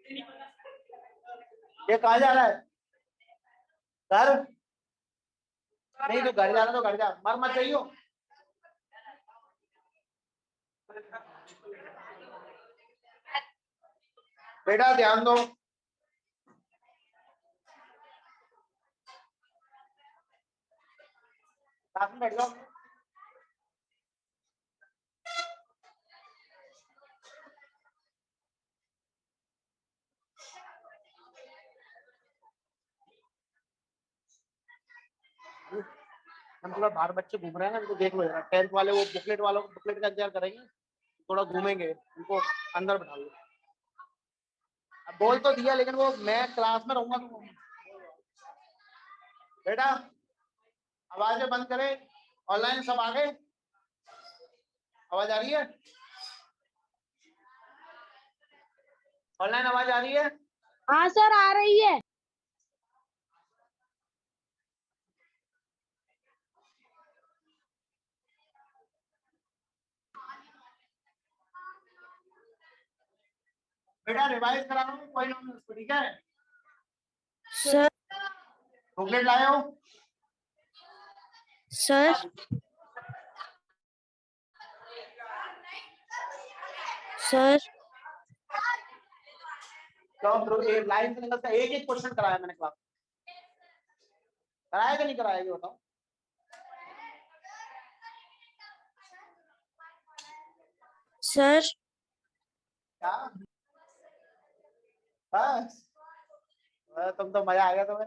ये कहाँ जा रहा है? घर? नहीं तो घर जा रहा तो घर जा, मर मत चाहिए। बेटा ध्यान दो। साथ में बैठ जाओ। हम थोड़ा बाहर बच्चे घूम रहे हैं ना, इनको देख लो जरा। 10th वाले वो बुकलेट वालों को बुकलेट का इंतजार करेंगे, थोड़ा घूमेंगे, उनको अंदर बैठा लो। अब बोल तो दिया, लेकिन वो मैं क्लास में रहूंगा तो। बेटा आवाजें बंद करें। ऑनलाइन सब आ गए? आवाज आ रही है? ऑनलाइन आवाज आ रही है? हाँ सर आ रही है। बेटा रिवाइज करा रहा हूँ, कोई ना, ठीक है सर। बुकलेट लाए हो? सर। सर तो ये लाइन से निकलता एक एक क्वेश्चन कराया मैंने क्लास, कराया कि नहीं कराया ये बताओ। सर। क्या बस? तुम तो मजा आ गया तुम्हें।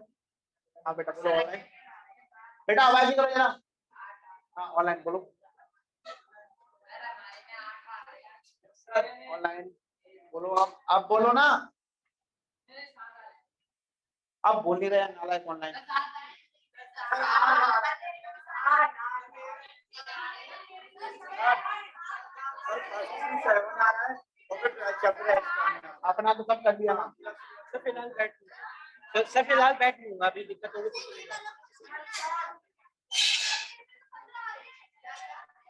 हाँ बेटा बोलो ऑनलाइन। बेटा आवाज नहीं करो जरा। हाँ ऑनलाइन बोलो। ऑनलाइन बोलो। आप बोलो ना। आप बोल नहीं रहे नालायक। ऑनलाइन अपना तो सब कर दिया ना। फिलहाल बैठ लूंगा, अभी दिक्कत होगी।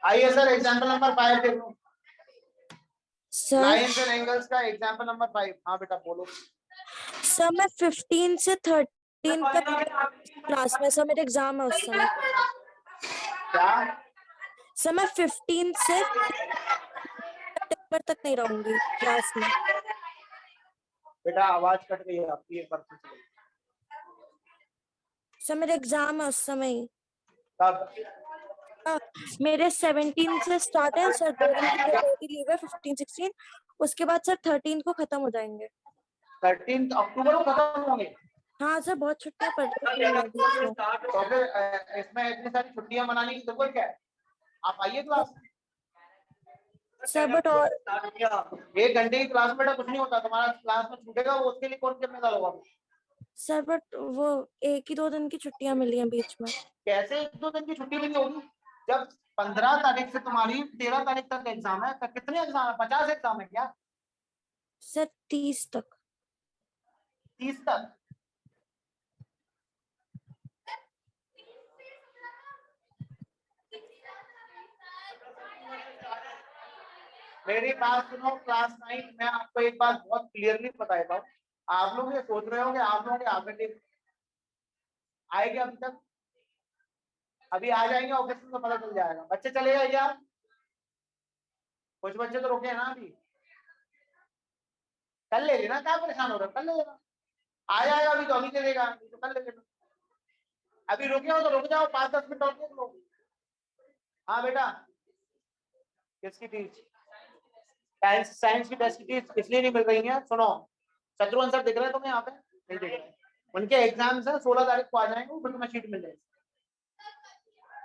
आइए सर एग्जाम्पल नंबर 5 देख लो। लाइन्स एंड एंगल्स का एग्जाम्पल नंबर 5। हाँ बेटा बोलो। सर मैं 15 से 13 तक क्लास में, सर मेरे एग्जाम है उस समय। क्या? सर मैं 15 से तक नहीं रहूंगी क्लास में। बेटा आवाज कट गई है आपकी, एक बार फिर से। सर मेरे एग्जाम है उस समय ही। कब? मेरे 17 से स्टार्ट है सर, 2 दिन की लीव है 15 16, उसके बाद सर 13 को खत्म हो जाएंगे। 13 अक्टूबर को खत्म होंगे? हाँ सर बहुत छुट्टियां पड़ रही हैं बीच में। तो फिर इसमें इतनी सारी छुट्टियां मनाने की जरूरत क्या है? आप आइए क्लास में। सर बट और 1 घंटे की क्लास में बेटा कुछ नहीं होता, तुम्हारा क्लास में छूटेगा वो उसके लिए कौन जिम्मेदार होगा? सर बट वो 1 ही 2 दिन की छुट्टियां मिली हैं बीच में। कैसे 1-2 दिन की छुट्टी मिली होगी? जब 15 तारीख से तुम्हारी 13 तारीख तक एग्जाम है, तो कितने एग्जाम है? 50 एग्जाम है क्या? सर 30 तक। 30 तक? मेरी बात सुनो क्लास 9, मैं आपको एक बात बहुत क्लियरली बता देता हूँ। आप लोग ये सोच रहे हो कि आप लोगों के आगे आएंगे अभी तक, अभी आ जाएंगे ऑफिस में तो पता चल जाएगा। बच्चे चले गए क्या? कुछ बच्चे तो रुके हैं ना अभी। कल ले लेना, क्या परेशान हो रहा है, कल ले लेना। आ जाएगा अभी तो अभी दे देगा, तो कल ले लेना। अभी रुके हो तो रुक जाओ, 5-10 मिनट और देख लो। हाँ बेटा किसकी फीस? साइंस की टेस्ट की फीस इसलिए नहीं मिल रही है, सुनो। शत्रुघ्न सर दिख रहे हैं तुम्हें यहाँ पे? नहीं दिख रहे। उनके एग्जाम्स है 16 तारीख को आ जाएंगे, फिर तुम्हें शीट मिल जाएगी।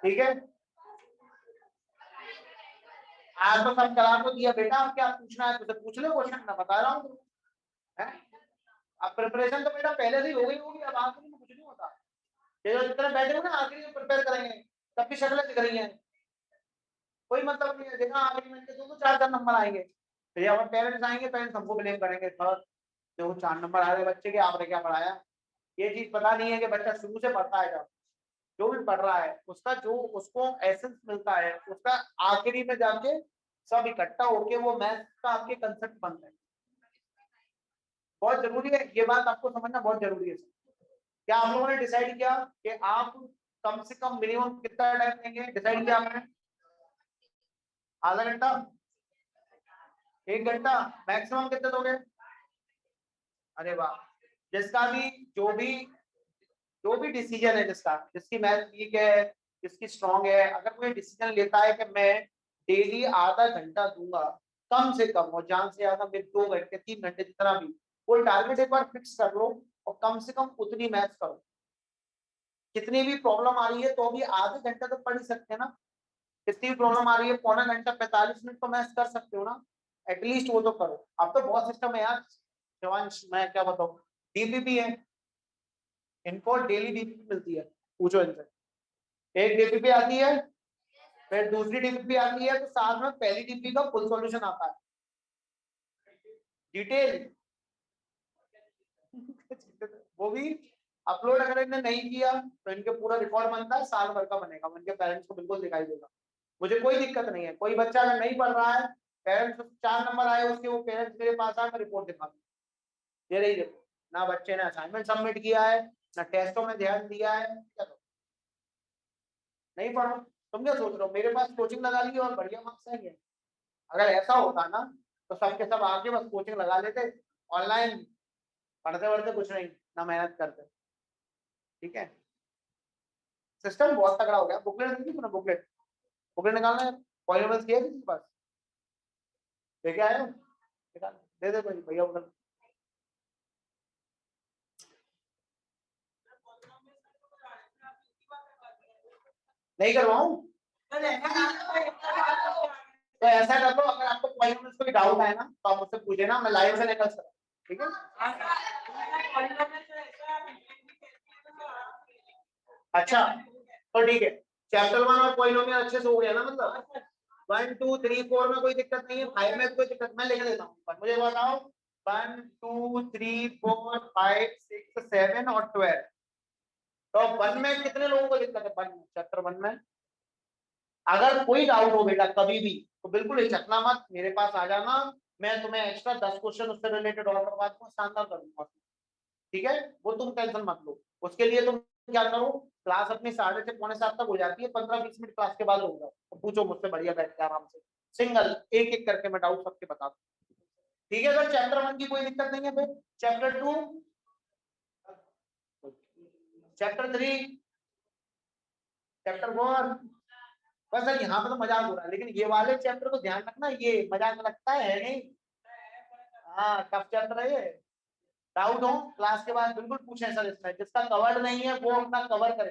ठीक है आज तो सब करा तो दिया बेटा, अब क्या पूछना है तुझे पूछ ले क्वेश्चन, मैं बता रहा हूँ। अब प्रिपरेशन तो बेटा पहले से ही हो गई होगी, अब आखिरी में कुछ नहीं होता। ये जो जितने बैठे हो ना आखिरी में प्रिपेयर करेंगे, तब भी शक्लें दिख रही हैं, कोई मतलब नहीं है। देखा आखिरी में तो 4-4 नंबर आएंगे, फिर अब पेरेंट्स आएंगे, पेरेंट्स हमको ब्लेम करेंगे, सर जो 4 नंबर आ रहे बच्चे के, आपने क्या पढ़ाया। ये चीज पता नहीं है कि बच्चा शुरू से पढ़ता है, जब जो भी पढ़ रहा है उसका जो उसको एसेंस मिलता है, उसका आखिरी में जाके सब इकट्ठा होके वो मैथ्स का आपके कंसेप्ट बनता है। बहुत जरूरी है, ये बात आपको समझना बहुत जरूरी है। क्या आप लोगों ने डिसाइड किया कि आप कम से कम मिनिमम कितना टाइम देंगे? डिसाइड किया आपने? आधा घंटा, 1 घंटा, मैक्सिमम कितने दोगे? अरे वाह, जिसका भी जो भी डिसीजन है, जिसकी मैथ वीक है, जिसकी स्ट्रांग है, अगर कोई डिसीजन लेता है कि मैं डेली आधा घंटा दूंगा कम से कम, और ज्यादा से ज्यादा मैं 2 घंटे 3 घंटे जितना भी, कोई टारगेट एक बार फिक्स कर लो और कम से कम उतनी मैथ्स करो। कितनी भी प्रॉब्लम आ रही है तो भी आधे घंटे तो पढ़ ही सकते हैं ना। कितनी भी प्रॉब्लम आ रही है, पौना घंटा 45 मिनट तो मैथ्स कर सकते हो ना, एटलीस्ट वो तो करो। अब तो बहुत सिस्टम है यार शिवांश, मैं क्या बताऊं, डीपीपी है, इनको डेली डीपीपी मिलती है, पूछो इनसे। एक डीपीपी आती है, फिर दूसरी डीपीपी आती है, तो साथ में पहली डीपीपी का फुल सॉल्यूशन आता है, डिटेल। वो भी अपलोड अगर इन्होंने नहीं किया तो इनके पूरा रिकॉर्ड बनता है, साल भर का बनेगा, उनके पेरेंट्स को बिल्कुल दिखाई देगा। मुझे कोई दिक्कत नहीं है, कोई बच्चा अगर नहीं पढ़ रहा है, पेरेंट्स 4 नंबर आए उसके, वो पेरेंट्स मेरे पास आए, मैं रिपोर्ट दिखा दूं, ये रही देखो, ना बच्चे ने असाइनमेंट सबमिट किया है, ना टेस्टों में ध्यान दिया है, क्या करो? नहीं पढ़ो। तुम क्या सोच रहे हो मेरे पास कोचिंग लगा ली और बढ़िया मार्क्स आएंगे? अगर ऐसा होता ना तो सबके सब आके बस कोचिंग लगा लेते, ऑनलाइन पढ़ते पढ़ते कुछ नहीं, ना मेहनत करते। ठीक है, सिस्टम बहुत तगड़ा हो गया। बुकलेट देखी तुमने? बुकलेट, बुकलेट निकालना है, पॉलिनोमियल्स किया किसी के पास? लेके आए हो? निकाल, दे दे भाई भैया बुकलेट। नहीं करवाऊं? तो ऐसा कर लो, अगर आपको पॉलिनोमियल्स कोई डाउट है ना तो आप मुझसे पूछे ना, मैं लाइव से निकल सकता। ठीक है, अच्छा तो ठीक है, चैप्टर 1 और पॉलिनोमियल अच्छे से हो गया ना, मतलब 1 2 3 4 में कोई दिक्कत नहीं है, 5 में कोई दिक्कत, मैं लिख देता हूँ, पर मुझे बताओ 1 2 3 4 5 6 7 और 12। तो 1 में कितने लोगों को दिक्कत है? 1 चैप्टर 1 में अगर कोई डाउट हो बेटा कभी भी, तो बिल्कुल हिचकना मत, मेरे पास आ जाना, मैं तुम्हें एक्स्ट्रा 10 क्वेश्चन उससे रिलेटेड और करवा दूंगा, शानदार कर दूंगा। ठीक है, वो तुम टेंशन मत लो। उसके लिए तुम क्या करो, क्लास अपनी 6:30 पौने 7 तक हो जाती है, 15-20 मिनट क्लास के बाद हो जाओ, तो पूछो मुझसे बढ़िया बैठ के आराम से, सिंगल एक एक करके मैं डाउट सबके बता दूं। ठीक है सर, चैप्टर 1 की कोई दिक्कत नहीं है। फिर चैप्टर 2, चैप्टर 3, चैप्टर 4, बस सर यहाँ पे तो मजाक हो रहा है, लेकिन ये वाले चैप्टर को ध्यान रखना, ये मजाक लगता है नहीं। हाँ टफ चैप्टर है ये। डाउट हो क्लास के बाद बिल्कुल पूछे सर, इसमें जिसका कवर्ड नहीं है वो अपना कवर करे।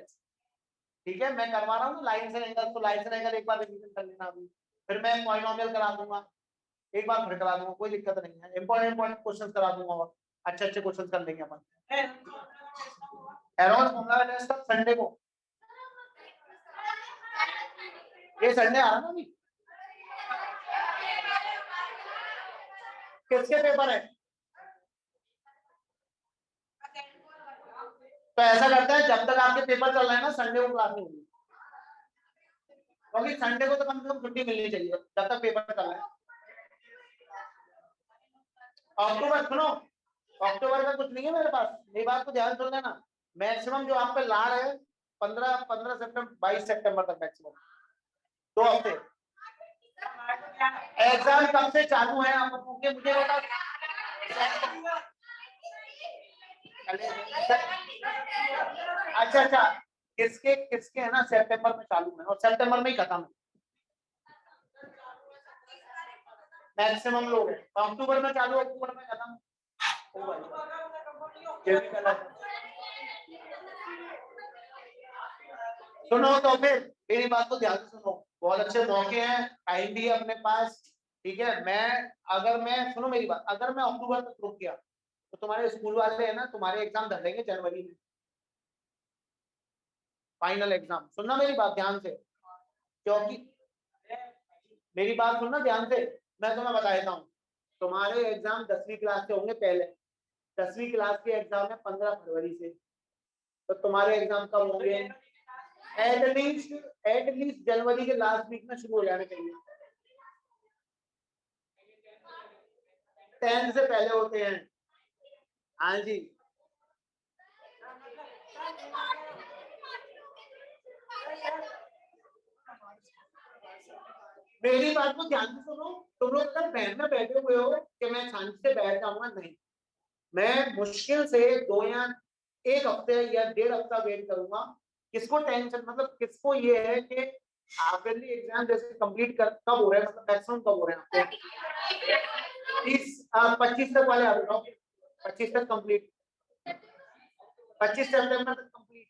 ठीक है, मैं करवा रहा हूँ लाइन से रहेगा, तो लाइन से रहेगा, एक बार रिवीजन कर लेना अभी, फिर मैं पॉलिनोमियल करा दूंगा, एक बार फिर करा दूंगा, कोई दिक्कत नहीं है, इंपॉर्टेंट इंपॉर्टेंट क्वेश्चन करा दूंगा और अच्छे अच्छे क्वेश्चन कर लेंगे अपन। एरोन फॉर्मूला टेस्ट संडे को, ये संडे आ रहा ना अभी, किसके पेपर है? तो ऐसा करते हैं, जब तक आपके पेपर चल रहे हैं ना, संडे को क्लास नहीं होगी, क्योंकि संडे को तो कम से कम छुट्टी मिलनी चाहिए जब तक पेपर चल रहे हैं। अक्टूबर सुनो, अक्टूबर का कुछ नहीं है मेरे पास, मेरी बात को ध्यान सुन लेना। मैक्सिमम जो आप पे लाड़ है 15 सितंबर 22 सितंबर तक मैक्सिमम, 2 हफ्ते। एग्जाम कब से चालू है आप लोगों के, मुझे बता। अच्छा अच्छा, किसके किसके है ना, सितंबर में चालू है और सितंबर में ही खत्म है, मैक्सिमम लोग हैं, अक्टूबर में चालू, अक्टूबर में खत्म। सुनो तो फिर मेरी बात को ध्यान से सुनो, बहुत अच्छे मौके हैं, टाइम भी है अपने पास। ठीक है, मैं सुनो मेरी बात, अगर मैं अक्टूबर तक रुक गया तो तुम्हारे स्कूल वाले है ना, तुम्हारे एग्जाम धर लेंगे जनवरी में, फाइनल एग्जाम। सुनना मेरी बात ध्यान से, क्योंकि मेरी बात सुनना ध्यान से, मैं तुम्हें बता देता हूँ, तुम्हारे एग्जाम 10वीं क्लास के होंगे पहले, 10वीं क्लास के एग्जाम है 15 फरवरी से, तो तुम्हारे एग्जाम कब होंगे? एटलीस्ट जनवरी के लास्ट वीक में शुरू हो जाने चाहिए, 10 से पहले होते हैं। हाँ जी, मेरी बात को ध्यान से सुनो। तुम लोग अगर बहन में बैठे हुए हो कि मैं शांति से बैठ जाऊंगा, नहीं, मैं मुश्किल से 2 या 1 हफ्ते या 1.5 हफ्ता वेट करूंगा। किसको टेंशन, मतलब किसको ये है कि हाफिजली एग्जाम जैसे कंप्लीट कर कब हो रहा है, मतलब मैक्सिमम कब हो रहे हैं आपके? 25 तक वाले आ जाओ, 25 तक कंप्लीट, 25 सितंबर तक कंप्लीट।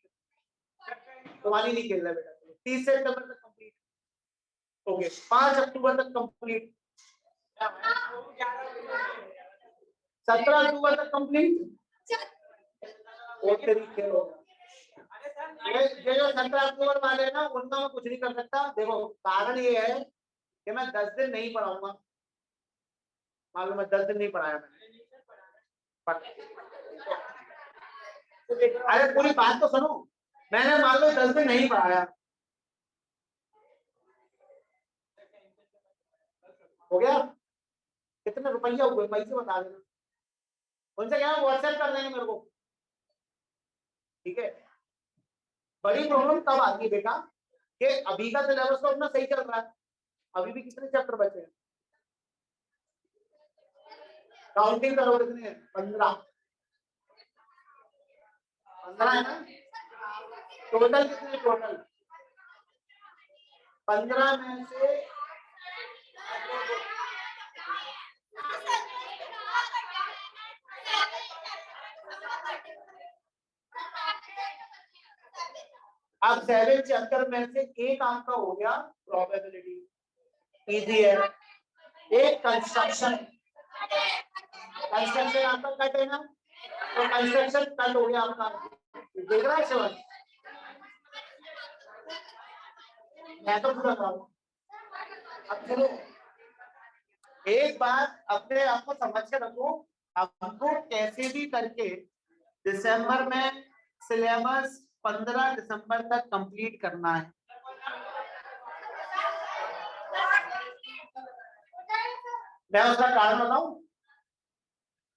तुम्हारी नहीं खेल रहा बेटा, 30 सितंबर तक कंप्लीट, ओके, 5 अक्टूबर तक कंप्लीट, 17 अक्टूबर तक कंप्लीट। वो तरीके हो, ये जो 17 अक्टूबर वाले हैं ना, उनका मैं कुछ नहीं कर सकता। देखो कारण ये है कि मैं 10 दिन नहीं पढ़ाऊंगा, मालूम है 10 दिन नहीं पढ़ाया मैंने। अरे पूरी बात तो सुनो, मैंने मान लो 10 दिन नहीं पढ़ाया, हो गया, कितने रुपया हुए पैसे बता देना, उनसे क्या व्हाट्सएप कर देंगे मेरे को, ठीक है। बड़ी प्रॉब्लम तब आती है बेटा कि अभी का सिलेबस तो अपना सही चल रहा है, अभी भी कितने चैप्टर बचे हैं, काउंटिंग करो कितने हैं, 15 है ना, टोटल कितने, टोटल 15 में से अब 7 चैप्टर में से एक आपका हो गया प्रोबेबिलिटी, इजी है। एक कंस्ट्रक्शन, कंस्ट्रक्शन आपका कट है ना, तो कंस्ट्रक्शन कट हो गया आपका, देख रहा है शिवन, मैं तो पूरा रहा हूँ। अब चलो एक बात अपने आप को समझ के रखो, हमको कैसे भी करके दिसंबर में सिलेबस 15 दिसंबर तक कंप्लीट करना है। मैं उसका कारण बताऊं,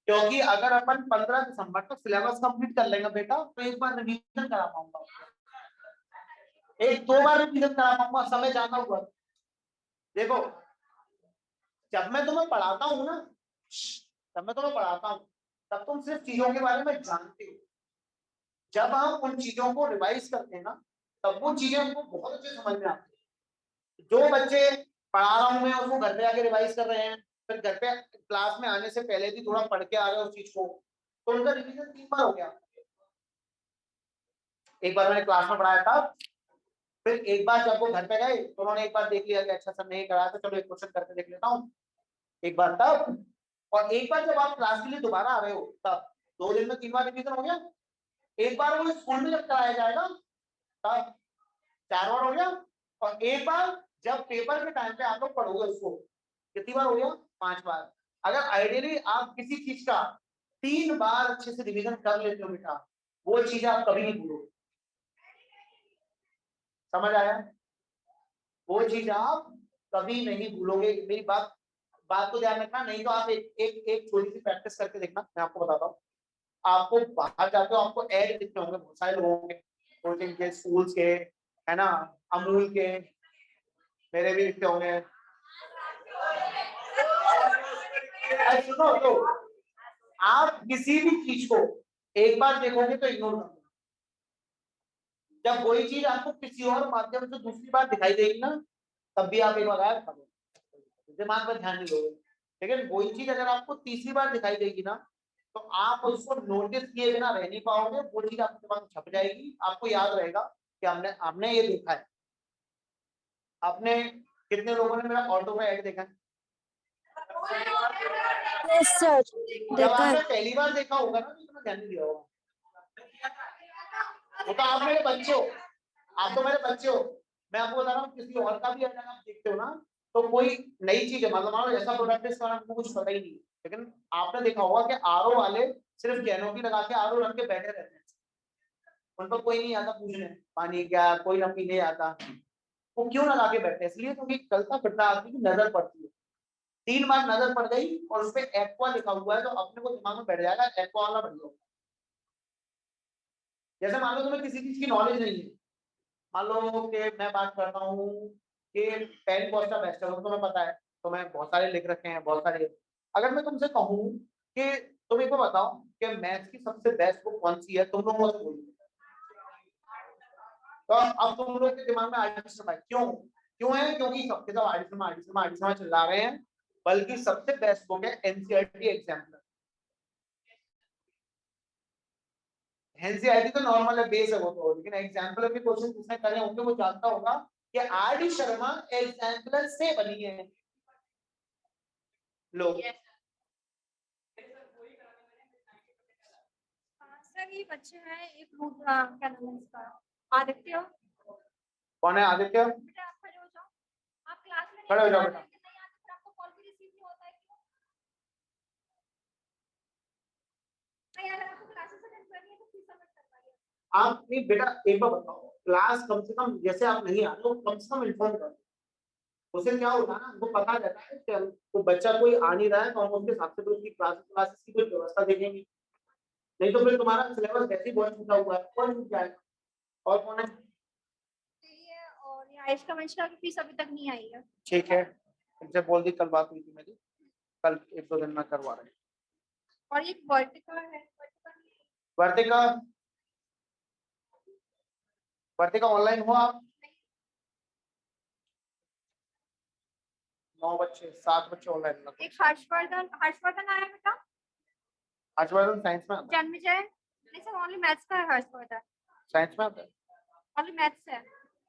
क्योंकि अगर अपन 15 दिसंबर तक सिलेबस कंप्लीट कर लेंगे बेटा, तो एक बार रिवीजन करा पाऊंगा, एक 2 बार रिवीजन करा पाऊंगा, समय ज्यादा हुआ। देखो जब मैं तुम्हें पढ़ाता हूँ ना, जब मैं तुम्हें पढ़ाता हूँ तब तुम सिर्फ चीजों के बारे में जानते हो, जब हम उन चीजों को रिवाइज करते हैं ना, तब वो चीजें हमको बहुत अच्छे समझ में आती है। जो बच्चे पढ़ा रहा हूं मैं उसको घर पे आके रिवाइज कर रहे हैं, फिर घर पे क्लास में आने से पहले भी थोड़ा पढ़ के आ रहे हैं उस चीज को, तो उनका रिवीजन 3 बार हो गया। एक बार मैंने क्लास में पढ़ाया था, फिर एक बार जब वो घर पे गए तो उन्होंने एक बार देख लिया कि अच्छा सर नहीं कराया, तो चलो एक क्वेश्चन करके देख लेता हूँ, एक बार तब, और एक बार जब आप क्लास के लिए दोबारा आ रहे हो तब, 2 दिन में 3 बार रिवीजन हो गया। एक बार वो स्कूल में जब कराया जाएगा तब 4 बार हो गया, और एक बार जब पेपर के टाइम पे आप लोग पढ़ोगे उसको, कितनी बार हो गया, 5 बार। अगर आइडियली आप किसी चीज का 3 बार अच्छे से रिवीजन कर लेते हो बेटा, वो चीज आप कभी नहीं भूलोगे, समझ आया, वो चीज आप कभी नहीं भूलोगे। मेरी बात बात को ध्यान रखना, नहीं तो आप एक छोटी सी प्रैक्टिस करके देखना, मैं आपको बताता हूँ। आपको बाहर जाते हो आपको ऐड दिखते होंगे बहुत सारे लोगों के, कोचिंग के, स्कूल्स के, है ना, अमूल के, मेरे भी दिखते होंगे। सुनो तो, आप किसी भी चीज को एक बार देखोगे तो इग्नोर कर, जब वही चीज आपको किसी और माध्यम से दूसरी बार दिखाई देगी ना, तब भी आप एक बार गायब कर दो, दिमाग पर ध्यान नहीं दोगे। लेकिन वही चीज अगर आपको तीसरी बार दिखाई देगी ना, तो आप उसको नोटिस किए बिना रह नहीं पाओगे, वो चीज आपके दिमाग में छप जाएगी, आपको याद रहेगा कि हमने हमने ये देखा है। आपने कितने लोगों ने मेरा ऑटो का ऐड देखा है? यस सर, जब देखा आपने है। पहली बार देखा होगा ना, तो इतना ध्यान नहीं दिया होगा, वो तो आप मेरे बच्चे हो, आप तो मेरे बच्चे हो। मैं आपको बता रहा हूँ किसी और का भी अगर आप देखते हो ना, तो कोई नई चीज है, मतलब मान लो ऐसा प्रोडक्ट इसका आपको कुछ पता ही नहीं, लेकिन आपने देखा होगा कि आरओ वाले सिर्फ कैनोपी लगा के आरओ रख के बैठे रहते हैं, उन पर कोई नहीं आता पूछने पानी क्या, कोई ना पीने आता। वो क्यों लगा के बैठे हैं? इसलिए क्योंकि चलता फिरता आदमी की नजर पड़ती है, 3 बार नजर पड़ गई और उस पे एक्वा लिखा हुआ है तो अपने को दिमाग में बैठ जाएगा एक्वा वाला बढ़िया। जैसे मान लो तुम्हें किसी चीज की नॉलेज नहीं है, मान लो कि मैं बात करता हूँ कि पेन कौन सा बेस्ट है, वो तुम्हें पता है, तो मैं बहुत सारे लिख रखे हैं बहुत सारे। अगर मैं तुमसे कहूँ कि तुम एक बार बताओ कि मैथ्स की सबसे बेस्ट बुक कौन सी है, तुम लोग मुझे बोलो। तो अब तुम लोग के दिमाग में आर्टिस्ट है, क्यों है? क्योंकि सबके सब आर्टिस्ट चिल्ला रहे हैं, बल्कि सबसे बेस्ट बुक है एनसीईआरटी एग्जाम्पलर। एनसीईआरटी तो नॉर्मल है, बेस है वो तो, लेकिन एग्जाम्पलर के क्वेश्चन जिसने करे होंगे वो जानता होगा कि आर डी शर्मा एग्जाम्पलर से बनी है। लोग सर ये बच्चे हैं एक क्या नाम है इसका, आदित्य। कौन है आदित्य? बेटा आप खड़े हो जाओ, आप क्लास में खड़े हो जाओ बेटा। नहीं आते फिर आपको कॉल भी रिसीव नहीं होता है क्यों? नहीं अगर आपको क्लासेस अटेंड करनी है तो प्लीज सबमिट करवाइए। आप नहीं बेटा, एक बार बताओ, क्लास कम से कम जैसे आप नहीं आ रहे हो कम से कम इन्फॉर्म करो। उसे क्या होता है ना, वो पता रहता है कि वो बच्चा कोई आ नहीं रहा है तो हम उसके हिसाब से तो उसकी क्लासेस की कोई व्यवस्था देखेंगे। नहीं तो फिर तुम्हारा सिलेबस वैसे ही बहुत छूटा हुआ है, कौन छूट जाएगा? और कौन है? ये और ये आयुष का वंशा की फीस अभी तक नहीं आई है। ठीक है, तुमसे बोल दी, कल बात हुई थी मेरी, कल 1-2 दिन में करवा रहे हैं। और एक वर्टिका है, वर्तिका, वर्तिका ऑनलाइन हो आप? 9 बच्चे 7 बच्चे ऑनलाइन। एक हर्षवर्धन आया बेटा, हर्षवर्धन साइंस में आता है? जन्मजय नहीं सर, ओनली मैथ्स का है हर्षवर्धन, साइंस में आता है? ओनली मैथ्स है।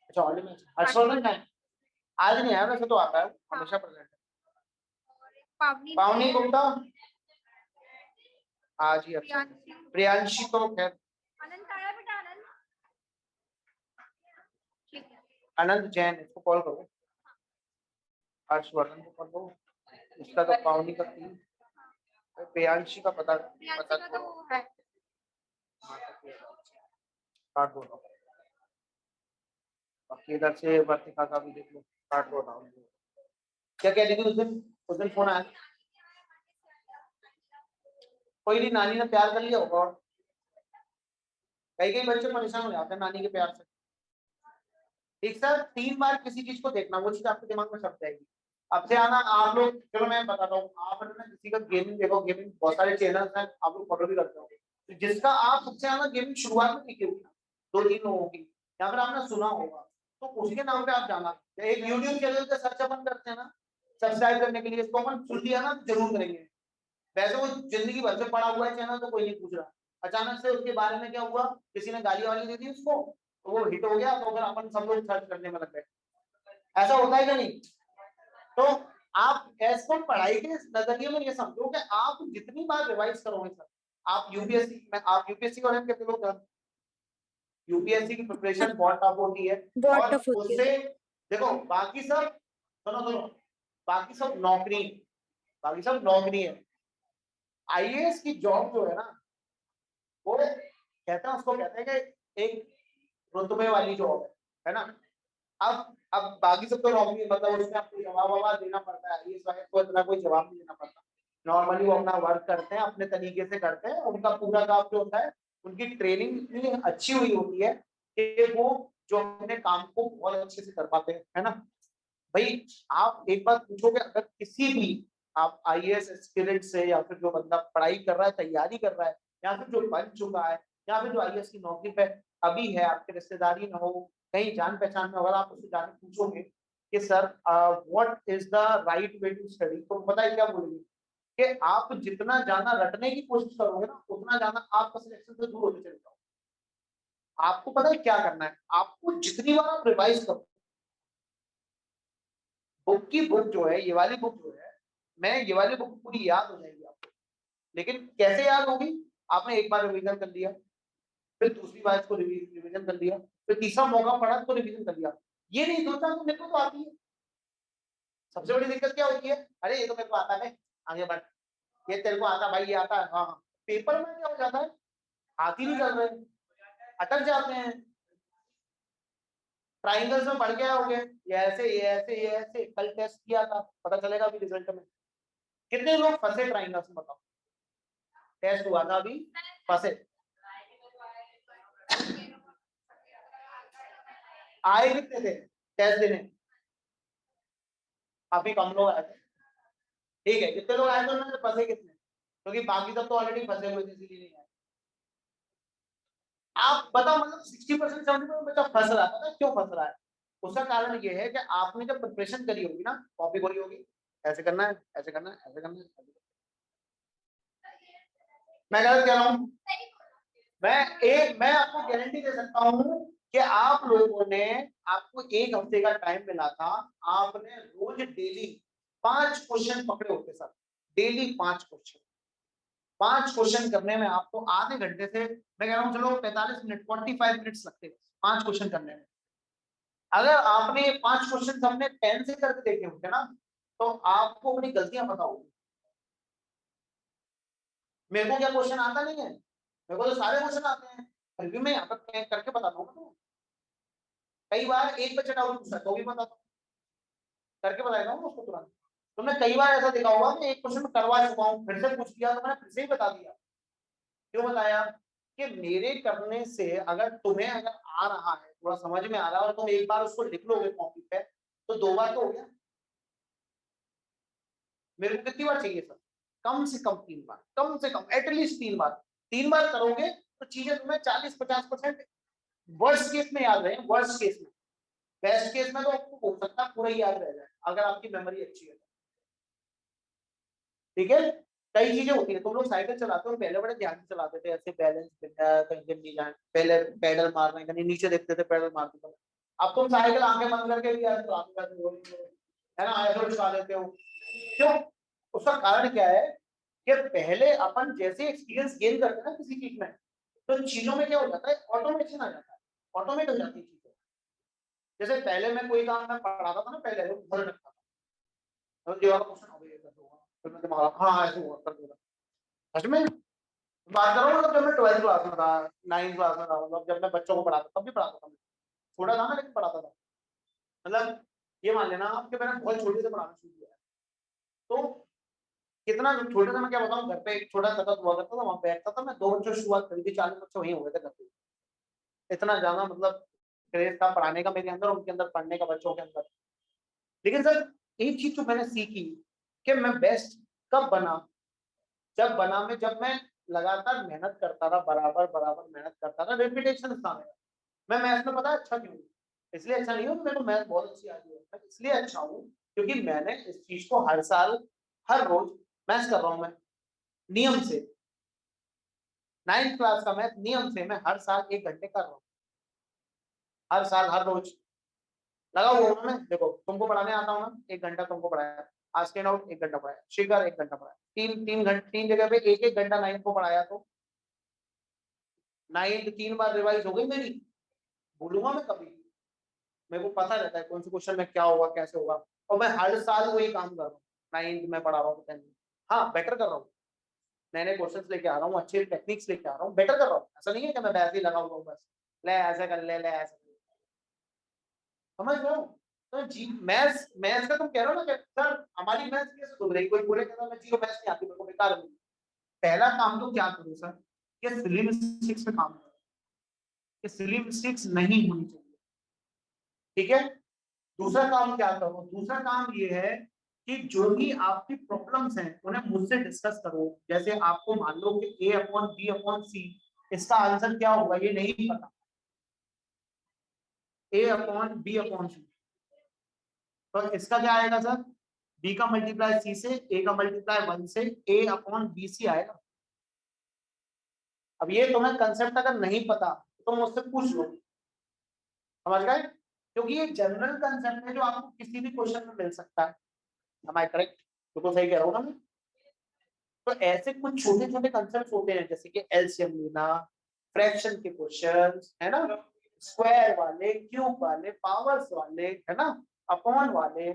अच्छा ऑनली मैथ्स। हर्षवर्धन का है? आज नहीं आया, वैसे तो आता है, हमेशा प्रेजेंट है। और एक पावनी पावनी गुप्ता आज ही। अच्छा प्रियांशी, प्रियांशी तो खैर। अनंत आया बेटा, अनंत ठीक है। अनंत जैन, इसको कॉल करो। हर्षवर्धन को कर दो, इसका तो पावनी का 3, प्रियांशी का पता प्रियांशी का तो वो है। काट दो ना। बाकी इधर से वर्तिका का भी देख लो, काट दो ना। क्या कह रही थी उस दिन फोन आया? कोई नहीं, नानी ने प्यार कर लिया होगा, और कई कई बच्चे परेशान हो जाते हैं नानी के प्यार से। ठीक सर, 3 बार किसी चीज को देखना, वो चीज आपके दिमाग में छप जाएगी। अब से आना आप लोग, चलो मैं बताता हूँ, आप ना किसी का गेमिंग देखो, गेमिंग बहुत सारे चैनल्स हैं, आप लोग फॉलो भी करते हो, तो जिसका आप सबसे ज्यादा गेमिंग शुरुआत में देखी होगी ना, 2-3 लोगों की, या फिर आपने सुना होगा, तो उसके नाम पे आप जाना। एक यूट्यूब चैनल का सर्च अपन करते हैं ना सब्सक्राइब करने के लिए, इसको अपन सुन लिया ना तो जरूर करेंगे। वैसे वो जिंदगी भर से पड़ा हुआ है चैनल, तो कोई नहीं पूछ रहा, अचानक से उसके बारे में क्या हुआ, किसी ने गाली वाली दे दी उसको, तो वो हिट हो गया, तो फिर अपन सब लोग सर्च करने में लग गए। ऐसा होता है कि नहीं? तो आप ऐसे पढ़ाई के नजरिए में ये समझो कि आप जितनी बार रिवाइज करोगे सर, आप यूपीएससी में, आप यूपीएससी को रैंक कितने लोग, यूपीएससी की प्रिपरेशन बहुत टफ होती है, बहुत और टफ होती है। उससे देखो बाकी सब, सुनो सुनो, बाकी सब नौकरी, बाकी सब नौकरी है। आईएएस की जॉब जो है ना, वो कहते हैं, उसको कहते हैं कि एक रुतबे वाली जॉब है ना। अब बाकी सब तो नौकरी, मतलब उसमें आपको जवाब ववाब देना पड़ता है, आईएएस वाले को इतना कोई जवाब नहीं देना पड़ता, नॉर्मली वो अपना वर्क करते हैं, अपने तरीके से करते हैं, उनका पूरा काम जो होता है, उनकी ट्रेनिंग इतनी अच्छी हुई होती है कि वो जो अपने काम को बहुत अच्छे से कर पाते हैं, है ना। भाई आप एक बात पूछोगे, अगर किसी भी आप आईएएस एस्पिरेंट से, या फिर जो बंदा पढ़ाई कर रहा है, तैयारी कर रहा है, या फिर जो बन चुका है, या फिर जो आईएएस की नौकरी पे अभी है, आपके रिश्तेदारी में हो, कहीं जान पहचान में, अगर आप उससे जाके पूछोगे कि sir what is the right way to study, तो पता है क्या बोलेंगे कि आप जितना ज्यादा रटने की कोशिश करोगे ना, उतना ज्यादा आपका सिलेक्शन से दूर होते चले जाओ। आपको पता है क्या करना है, आपको जितनी बार आप रिवाइज करो, बुक की बुक जो है, ये वाली बुक जो है, मैं ये वाली बुक पूरी याद हो जाएगी आपको, लेकिन कैसे याद होगी? आपने एक बार रिवीजन कर लिया, फिर दूसरी बार इसको रिवीजन कर लिया, फिर तीसरा मौका पड़ा तो रिवीजन कर लिया, ये नहीं सोचा तो मेरे को तो आती है। सबसे बड़ी दिक्कत क्या होती है, अरे ये तो मेरे को आता है, आगे बढ़, ये तेरे को आता भाई, ये आता है, हाँ हाँ। पेपर में क्या हो जाता है, हाथ ही नहीं चल रहे, अटक जाते हैं। ट्राइंगल्स में पढ़ के आओगे, ये ऐसे ये ऐसे ये ऐसे, कल टेस्ट किया था, पता चलेगा अभी रिजल्ट में, कितने लोग फंसे ट्राइंगल्स में बताओ? टेस्ट हुआ था अभी, फंसे आए कितने थे टेस्ट देने? काफी कम लोग आए थे। ठीक है, कितने लोग आए थे उनमें से फंसे कितने? क्योंकि बाकी सब तो ऑलरेडी फंसे हुए थे इसीलिए नहीं आए। आप बताओ, मतलब 60% 70% बच्चा फंस रहा है, पता है क्यों फंस रहा है? उसका कारण ये है कि आपने जब प्रिपरेशन करी होगी ना, कॉपी करी होगी, ऐसे करना है, ऐसे करना है, ऐसे करना है, ऐसे करना है। मैं गलत कह रहा हूँ? मैं आपको गारंटी दे सकता हूँ कि आप लोगों ने, आपको 1 हफ्ते का टाइम मिला था, आपने रोज डेली 5 क्वेश्चन पकड़े होते सर, डेली 5 क्वेश्चन। 5 क्वेश्चन करने में आपको आधे घंटे से, मैं कह रहा हूँ चलो 45 मिनट, 45 मिनट्स लगते हैं 5 क्वेश्चन करने में। अगर आपने 5 क्वेश्चन अपने पेन से करके देखे होंगे ना, तो आपको अपनी गलतियां पता होगी। मेरे को क्या क्वेश्चन आता नहीं है? मेरे को तो सारे क्वेश्चन आते हैं, फिर भी मैं यहाँ पर करके बता दूंगा। तो कई बार एक बच्चा डाउट पूछा तो भी बता दो, करके बताएगा हूँ उसको तुरंत। तुमने कई बार ऐसा देखा होगा कि एक क्वेश्चन करवा चुका हूँ, फिर से पूछ लिया तो मैंने फिर से ही बता दिया। क्यों बताया? कि मेरे करने से अगर तुम्हें अगर आ रहा है, थोड़ा समझ में आ रहा है, और तुम एक बार उसको लिख लोगे कॉपी पे, तो 2 बार तो हो गया। मेरे को कितनी बार चाहिए सर? कम से कम 3 बार, कम से कम एटलीस्ट 3 बार। 3 बार करोगे तो चीजें तुम्हें 40-50% वर्स्ट केस में याद रहे, वर्स्ट केस में। बेस्ट केस में तो आपको हो सकता है पूरा ही याद रह जाए अगर आपकी मेमोरी अच्छी है। ठीक है, कई चीजें होती है। तुम लोग साइकिल चलाते हो, पहले बड़े ध्यान से चलाते थे, ऐसे बैलेंस कहीं गिर नहीं जाए, पहले पेडल मारना है, कहीं नीचे देखते थे पेडल मारते थे। अब तुम साइकिल आंखें बंद करके भी है ना, ऐसे चला लेते हो। क्यों? उसका कारण क्या है कि पहले अपन जैसे एक्सपीरियंस गेन करते हैं ना किसी चीज में, तो चीजों में क्या हो जाता है, ऑटोमेशन आ जाता है, ऑटोमेट हो जाती है चीजें। जैसे पहले मैं कोई काम मैं पढ़ाता था ना, पहले वो भर रखता था, तो दीवार का क्वेश्चन हो गया, कैसे होगा, फिर मैं दिमाग हाँ ऐसे होगा, कर दूंगा। सच में बात कर रहा हूँ, मतलब जब मैं 12th क्लास में था, 9th क्लास में था, मतलब जब मैं बच्चों को पढ़ाता तब भी पढ़ाता था मैं, छोटा था ना लेकिन पढ़ाता था। मतलब ये मान लेना आप कि मैंने बहुत छोटे से पढ़ाना शुरू किया है। तो कितना छोटे से मैं क्या बताऊँ, घर पे एक छोटा सतत हुआ करता था, वहां बैठता था मैं, 2 बच्चों से शुरुआत करी थी, 40 बच्चे वहीं हो गए थे घर पे। इतना ज्यादा मतलब क्रेज था पढ़ाने का मेरे अंदर, उनके अंदर पढ़ने का, बच्चों के अंदर। लेकिन सर एक चीज जो मैंने सीखी कि मैं बेस्ट कब बना, जब बना मैं, जब मैं लगातार मेहनत करता रहा, बराबर बराबर मेहनत करता रहा, रेपिटेशन था मेरा। मैं मैथ्स में पता है अच्छा क्यों हूँ? इसलिए अच्छा नहीं हूँ कि मेरे को मैथ बहुत अच्छी आती है, मैं इसलिए अच्छा हूँ क्योंकि मैंने इस चीज को हर साल, हर रोज मैथ्स कर रहा हूँ मैं, नियम से। 9th क्लास का मैथ नियम से मैं हर साल 1 घंटे कर रहा हूँ, हर साल, हर रोज लगा हुआ हूँ मैं। देखो तुमको पढ़ाने आता हूँ ना, 1 घंटा तुमको पढ़ाया, आज के नोट 1 घंटा पढ़ाया, शिखर 1 घंटा पढ़ाया, 3 घंटे 3 जगह पे 1-1 घंटा 9th को पढ़ाया, तो 9th 3 बार रिवाइज हो गई मेरी, भूलूंगा मैं कभी? मेरे को पता रहता है कौन से क्वेश्चन में क्या होगा, कैसे होगा, और मैं हर साल वही काम कर रहा हूँ। 9th में पढ़ा रहा हूँ, 10th में, हाँ बेटर कर रहा हूँ, नए नए क्वेश्चन लेके आ रहा हूँ, अच्छे टेक्निक्स लेके आ रहा हूँ, बेटर कर रहा हूँ। ऐसा नहीं है कि मैं वैसे ही लगा हुआ हूँ बस, ले ऐसा कर ले ऐसा कर ले। समझ रहे हो? तो जी मैथ्स, मैथ्स का तुम कह रहे हो ना कि सर हमारी मैथ्स कैसे सुधर रही, कोई बोले कहता मैं जीरो मैथ्स नहीं आती मेरे को, बेकार है। पहला काम तो क्या करूँ सर, कि लिम्स 6 में काम करो, कि लिम्स 6 नहीं होनी चाहिए। ठीक है, दूसरा काम क्या करो, दूसरा काम ये है कि जो भी आपकी प्रॉब्लम्स हैं उन्हें मुझसे डिस्कस करो। जैसे आपको मान लो कि A/B/C, इसका आंसर क्या होगा ये नहीं पता, A/B/C, तो इसका क्या आएगा सर, B का मल्टीप्लाई C से, A का मल्टीप्लाई 1 से, A/BC आएगा। अब ये तुम्हें कंसेप्ट अगर नहीं पता तो तुम मुझसे पूछ लो, समझ गए? क्योंकि ये जनरल कंसेप्ट है जो आपको किसी भी क्वेश्चन में मिल सकता है। Am I correct? बिल्कुल सही कह रहा हूँ ना मैं? तो ऐसे कुछ छोटे छोटे कंसेप्ट होते हैं, जैसे कि एलसीएम लेना, फ्रैक्शन के क्वेश्चंस, है ना, स्क्वायर वाले, क्यूब वाले, पावर्स वाले, है ना, अपॉन वाले,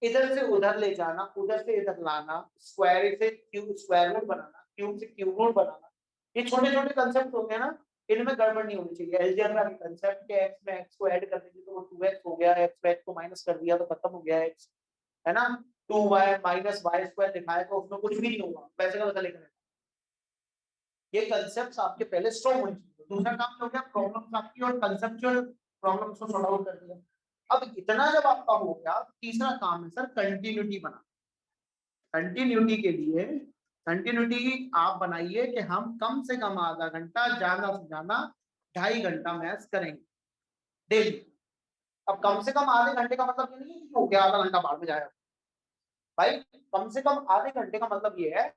इधर से उधर ले जाना, उधर से इधर लाना, स्क्वायर से क्यूब, स्क्वायर रूट बनाना, क्यूब से क्यूब रूट बनाना, ये छोटे छोटे कंसेप्ट होते हैं ना, इनमें गड़बड़ नहीं होनी चाहिए। अलजेब्रा के कंसेप्ट के एक्स में एक्स को ऐड कर देंगे तो वो 2x हो गया, एक्स को माइनस कर दिया तो खत्म हो गया एक्स, है ना। 2y माइनस वाई स्क्वायर लिखा है तो उसमें कुछ भी नहीं होगा, वैसे का वैसा लिखना है। ये कंसेप्ट आपके पहले स्ट्रॉन्ग होने चाहिए। दूसरा काम हो गया प्रॉब्लम्स आपकी और कंसेप्चुअल प्रॉब्लम्स को सॉल्व आउट कर दिया। अब इतना जब आपका हो गया, तीसरा काम है सर कंटिन्यूटी बना। कंटिन्यूटी के लिए कंटिन्यूटी आप बनाइए कि हम कम से कम आधा घंटा, ज्यादा से ज्यादा 2.5 घंटा मैथ्स करेंगे डेली। अब कम से कम आधे घंटे का मतलब ये नहीं है कि हो गया आधा घंटा बाद में जाएगा भाई। कम से कम आधे घंटे का मतलब ये है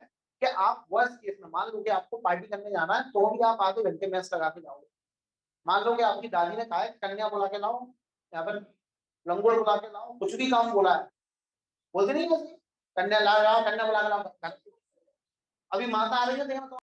कि आप वर्स्ट केस में मान लो कि आपको पार्टी करने जाना है तो भी आप आधे घंटे मैथ्स लगा के जाओगे। मान लो कि आपकी दादी ने कहा है कन्या बुला के लाओ या फिर लंगोट बुला के लाओ, कुछ भी काम बोला है, बोलते नहीं बस कन्या ला लाओ, कन्या बुला के लाओ। अभी माता आ रही है देखना तो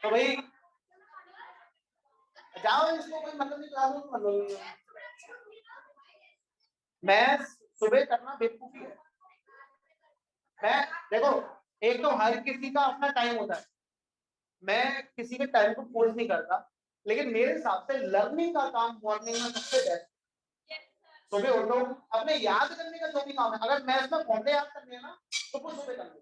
भाई जाओ, इसको कोई मतलब नहीं, क्लास में मतलब नहीं है। मैं सुबह करना बेवकूफी है। मैं देखो, एक तो हर किसी का अपना टाइम होता है, मैं किसी के टाइम को फोर्स नहीं करता, लेकिन मेरे हिसाब से लर्निंग का काम मॉर्निंग में सबसे बेस्ट। सुबह उठो, अपने याद करने का जो भी काम है, अगर मैथ्स में फॉर्मूले याद करने हैं ना तो वो सुबह कर लो,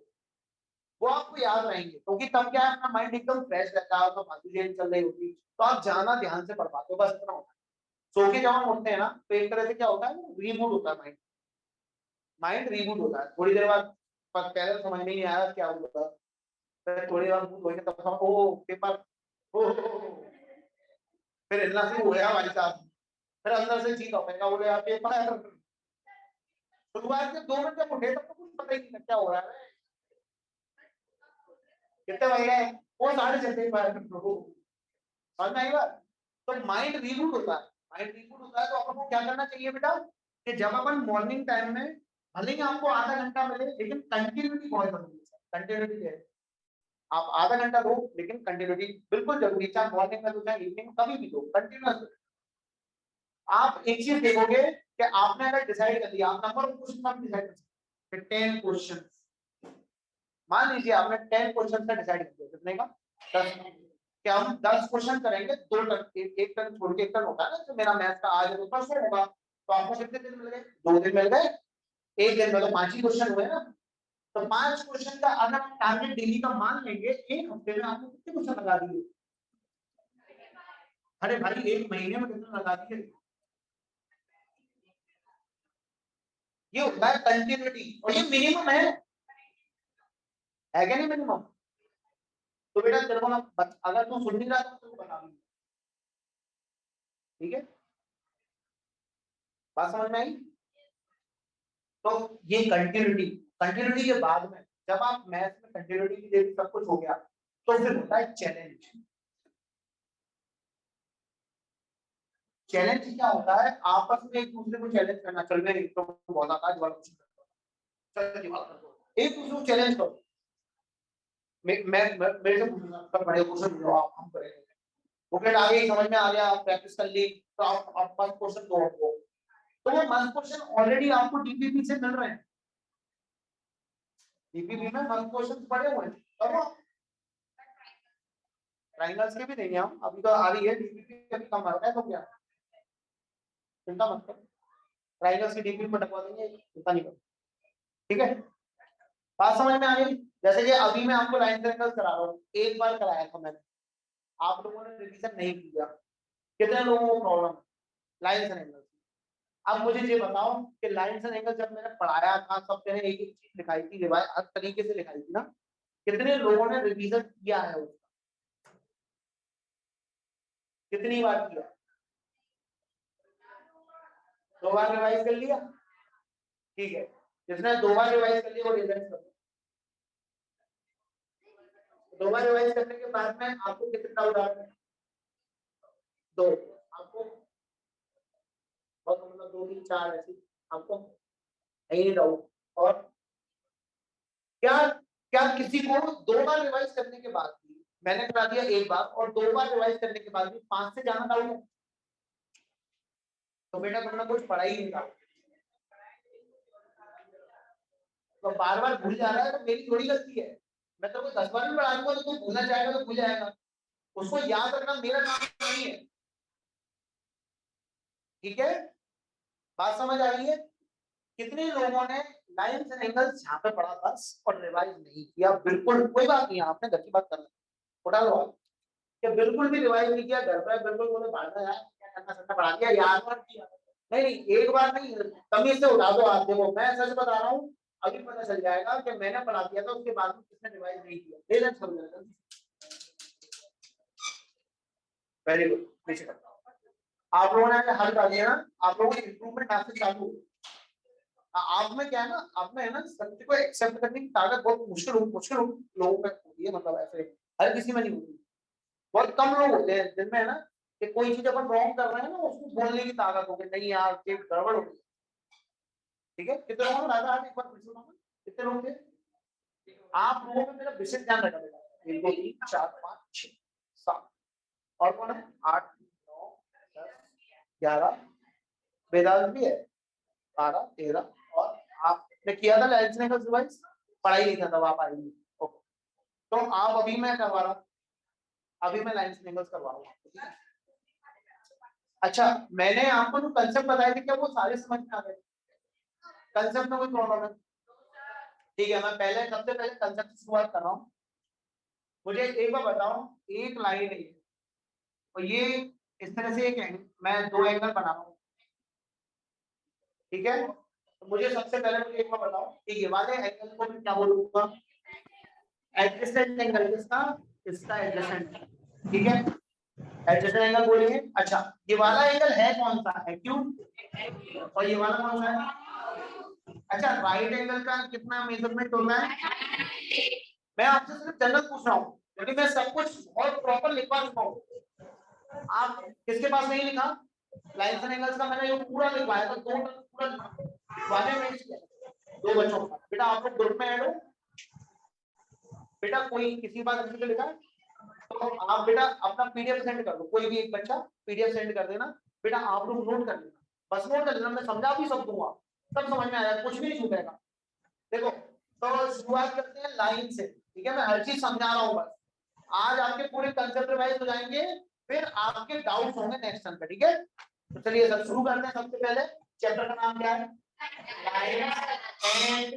वो आपको याद रहेंगे, क्योंकि तब क्या है अपना माइंड एकदम फ्रेश रहता है, तो फालतू चीजें चल रही होती, तो आप जाना ध्यान से पढ़ पाते हो, बस इतना होता है। सो के जब हम उठते हैं ना तो एक तरह से क्या होता है, रीबूट होता है माइंड, माइंड रीबूट होता है। थोड़ी देर बाद पहले समझ में नहीं आया क्या हुआ, फिर थोड़ी देर बाद होएगा तब ओ पेपर ओ, फिर हिलना शुरू हो गया भाई साहब, फिर अंदर से चीज होगा बोले आप पेपर। शुरुआत के 2 मिनट जब उठे तब तो कुछ पता ही नहीं क्या हो रहा है, कितने बज गए वो 6:30 समझ में आई बात। तो माइंड रीबूट होता है, माइंड रीबूट होता है तो अपन को क्या करना चाहिए बेटा कि जब अपन मॉर्निंग टाइम में भले ही आपको आधा घंटा मिले लेकिन कंटिन्यूटी बहुत जरूरी है। कंटिन्यूटी है, आप आधा घंटा दो लेकिन कंटिन्यूटी बिल्कुल जरूरी है, चाहे मॉर्निंग में दो चाहे इवनिंग में, कभी भी दो कंटिन्यूअस। आप एक चीज देखोगे कि आपने अगर डिसाइड कर लिया, आप नंबर ऑफ क्वेश्चन आप डिसाइड कर सकते हैं, 10 क्वेश्चन, मान लीजिए आपने 10 क्वेश्चन का डिसाइड कर दिया, कितने का 10, कि हम 10 क्वेश्चन करेंगे, 2 टर्न, एक टर्न छोड़ के एक टर्न होता है ना, तो मेरा मैथ्स का आज तो परसों होगा, तो आपको कितने दिन मिल गए, 2 दिन मिल गए, एक दिन में तो 5 ही क्वेश्चन हुए ना। तो 5 क्वेश्चन का अगर हम टारगेट डेली का मान लेंगे, एक हफ्ते में आपने कितने क्वेश्चन लगा दिए, अरे भाई एक महीने में कितना लगा दिए। ये होता है कंटिन्यूटी, और ये मिनिमम है क्या नहीं मिनिमम। तो बेटा तेरे को ना अगर तू सुन नहीं रहा तो तेरे को बता दूंगा, ठीक है, बात समझ में आई। तो ये कंटिन्यूटी, कंटिन्यूटी के बाद में जब आप मैथ्स में कंटिन्यूटी की देख सब कुछ हो गया तो फिर होता है चैलेंज। चैलेंज क्या होता है, आपस में एक दूसरे को चैलेंज करना, चल रहे तो बहुत आकाश वाला कुछ चल दिमाग कर दो, एक दूसरे को चैलेंज करो। मैं मेरे से पूछना सर बड़े क्वेश्चन जो आप हम करेंगे, वो फिर आगे ही समझ में आ गया, आप प्रैक्टिस कर ली तो आप मस्त क्वेश्चन दो आपको, तो वो मस्त क्वेश्चन ऑलरेडी आपको डीपीपी से मिल रहे हैं, डीपीपी में मस्त क्वेश्चन पड़े हुए हैं, करो। ट्रायंगल्स के भी देंगे हम, अभी तो आ रही है डीपीपी अभी कम आ रहा है, तो क्या चिंता मत करो, ट्रायंगल्स की डीपीपी में डलवा देंगे, चिंता नहीं करो, ठीक है। बात समझ में आ गई। जैसे कि अभी मैं आपको लाइन ट्रायंगल्स करा रहा हूँ, एक बार कराया था मैंने, आप लोगों ने रिवीजन नहीं किया, कितने लोगों को प्रॉब्लम लाइन एंड एंगल्स। अब मुझे ये बताओ कि लाइन्स एंड एंगल्स जब मैंने पढ़ाया था, सब मैंने एक एक चीज लिखाई थी, रिवाइज हर तरीके से लिखाई थी ना, कितने लोगों ने रिवीजन किया है उसका, कितनी बार किया, 2 बार रिवाइज कर लिया, ठीक है। जिसने 2 बार रिवाइज कर लिया वो रिजल्ट कर, 2 बार रिवाइज करने के बाद में आपको कितने डाउट आ रहे हैं, 2 आपको, और मतलब 2 3 4 ऐसे आपको नहीं डाउट। और क्या क्या किसी को 2 बार रिवाइज करने के बाद भी, मैंने करा दिया 1 बार और 2 बार रिवाइज करने के बाद भी 5 से जाना डाउट है? तो बेटा तुमने कुछ पढ़ा ही नहीं था, तो बार बार भूल जा रहा है, तो मेरी थोड़ी गलती है। मैं तो 10 बार भी पढ़ा दूंगा तो तू भूलना चाहेगा तो भूल जाएगा, उसको याद रखना मेरा काम नहीं है। ठीक है, बात समझ आ रही है? कितने लोगों ने लाइन्स एंड एंगल्स यहाँ पे पढ़ा बस और रिवाइज नहीं किया? बिल्कुल कोई बात नहीं, आपने घर की बात करना उठा लो आप, क्या बिल्कुल भी रिवाइज नहीं किया घर पर? बिल्कुल बोले भागना यार, क्या करना सट्टा पढ़ा दिया, याद मत किया। नहीं नहीं, एक बार नहीं, तमीज से उठा दो आप। देखो मैं सच बता रहा हूँ, अभी पता चल जाएगा कि मैंने पढ़ा दिया था, उसके बाद में किसने रिवाइज नहीं किया। ले लें समझ जाएगा। वेरी गुड, नीचे करता हूँ। आप लोगों ने हल कर दिया ना, आप लोगों की इंप्रूवमेंट आपसे चालू हो। आप में क्या है ना, आप में है ना सत्य को एक्सेप्ट करने की ताकत बहुत मुश्किल लोगों में होती है, मतलब ऐसे हर किसी में नहीं होती। बहुत कम लोग होते हैं जिनमें है ना कि कोई चीज अपन रॉन्ग कर रहे हैं ना, उसको बोलने की ताकत होगी, नहीं यार ये गड़बड़ हो गई। ठीक है, कितने लोगों ने राजा एक बार फिर से बताना, कितने लोग थे? आप लोगों में मेरा विशेष ध्यान रखा बेटा। 1 2 3 4 5 6 7 और कौन है? 8 9 10 11 वेदांत भी है, 12 13 और आपने किया था लाइन्स ने का रिवाइज, पढ़ाई नहीं था तब आप आएंगे। ओके, तो आप अभी मैं करवा रहा हूँ, अभी मैं लाइन्स एंगल्स करवा रहा हूँ। अच्छा, मैंने आपको जो कंसेप्ट बताए थे क्या वो सारे समझ में आ गए? कंसेप्ट में कोई प्रॉब्लम है? ठीक है, मैं पहले सबसे पहले कंसेप्ट से शुरुआत कर रहा हूँ। मुझे एक बार बताओ, एक लाइन है और ये इस तरह से मैं 2 एंगल बना रहा हूँ। ठीक है, तो मुझे सबसे पहले मुझे एक बार बताओ कि ये वाले एंगल को मैं क्या बोलूंगा? Adjacent angle. किसका? इसका एडजेसेंट। ठीक है, एडजेसेंट एंगल बोलेंगे। अच्छा, ये वाला एंगल है कौन सा? एक्यूट। और ये वाला कौन सा है? अच्छा, राइट एंगल का कितना मेजरमेंट होता है? मैं आपसे सिर्फ जनरल पूछ रहा हूँ, क्योंकि मैं सब कुछ बहुत प्रॉपर लिखवा चुका हूँ। आप किसके पास नहीं लिखा? लाइन्स एंड एंगल्स का मैंने ये पूरा लिखवाया था, 2 पूरा वाले में 2 बच्चों का। बेटा आप लोग ग्रुप में ऐड हो? बेटा कोई किसी बात किसी को लिखा? तो आप बेटा अपना पीडीएफ सेंड कर दो, कोई भी एक बच्चा पीडीएफ सेंड कर देना। बेटा आप लोग नोट कर लेना, बस नोट कर लेना, मैं समझा भी सब दूंगा, सब समझ में आएगा, कुछ भी नहीं छूटेगा। देखो, तो शुरुआत करते हैं लाइन से। ठीक है, मैं हर चीज समझा रहा हूँ, बस आज आपके पूरे कंसेप्ट रिवाइज हो जाएंगे, फिर आपके डाउट्स होंगे नेक्स्ट टाइम पे। ठीक है, तो चलिए सर शुरू करते हैं। सबसे पहले चैप्टर का नाम क्या है? Lines and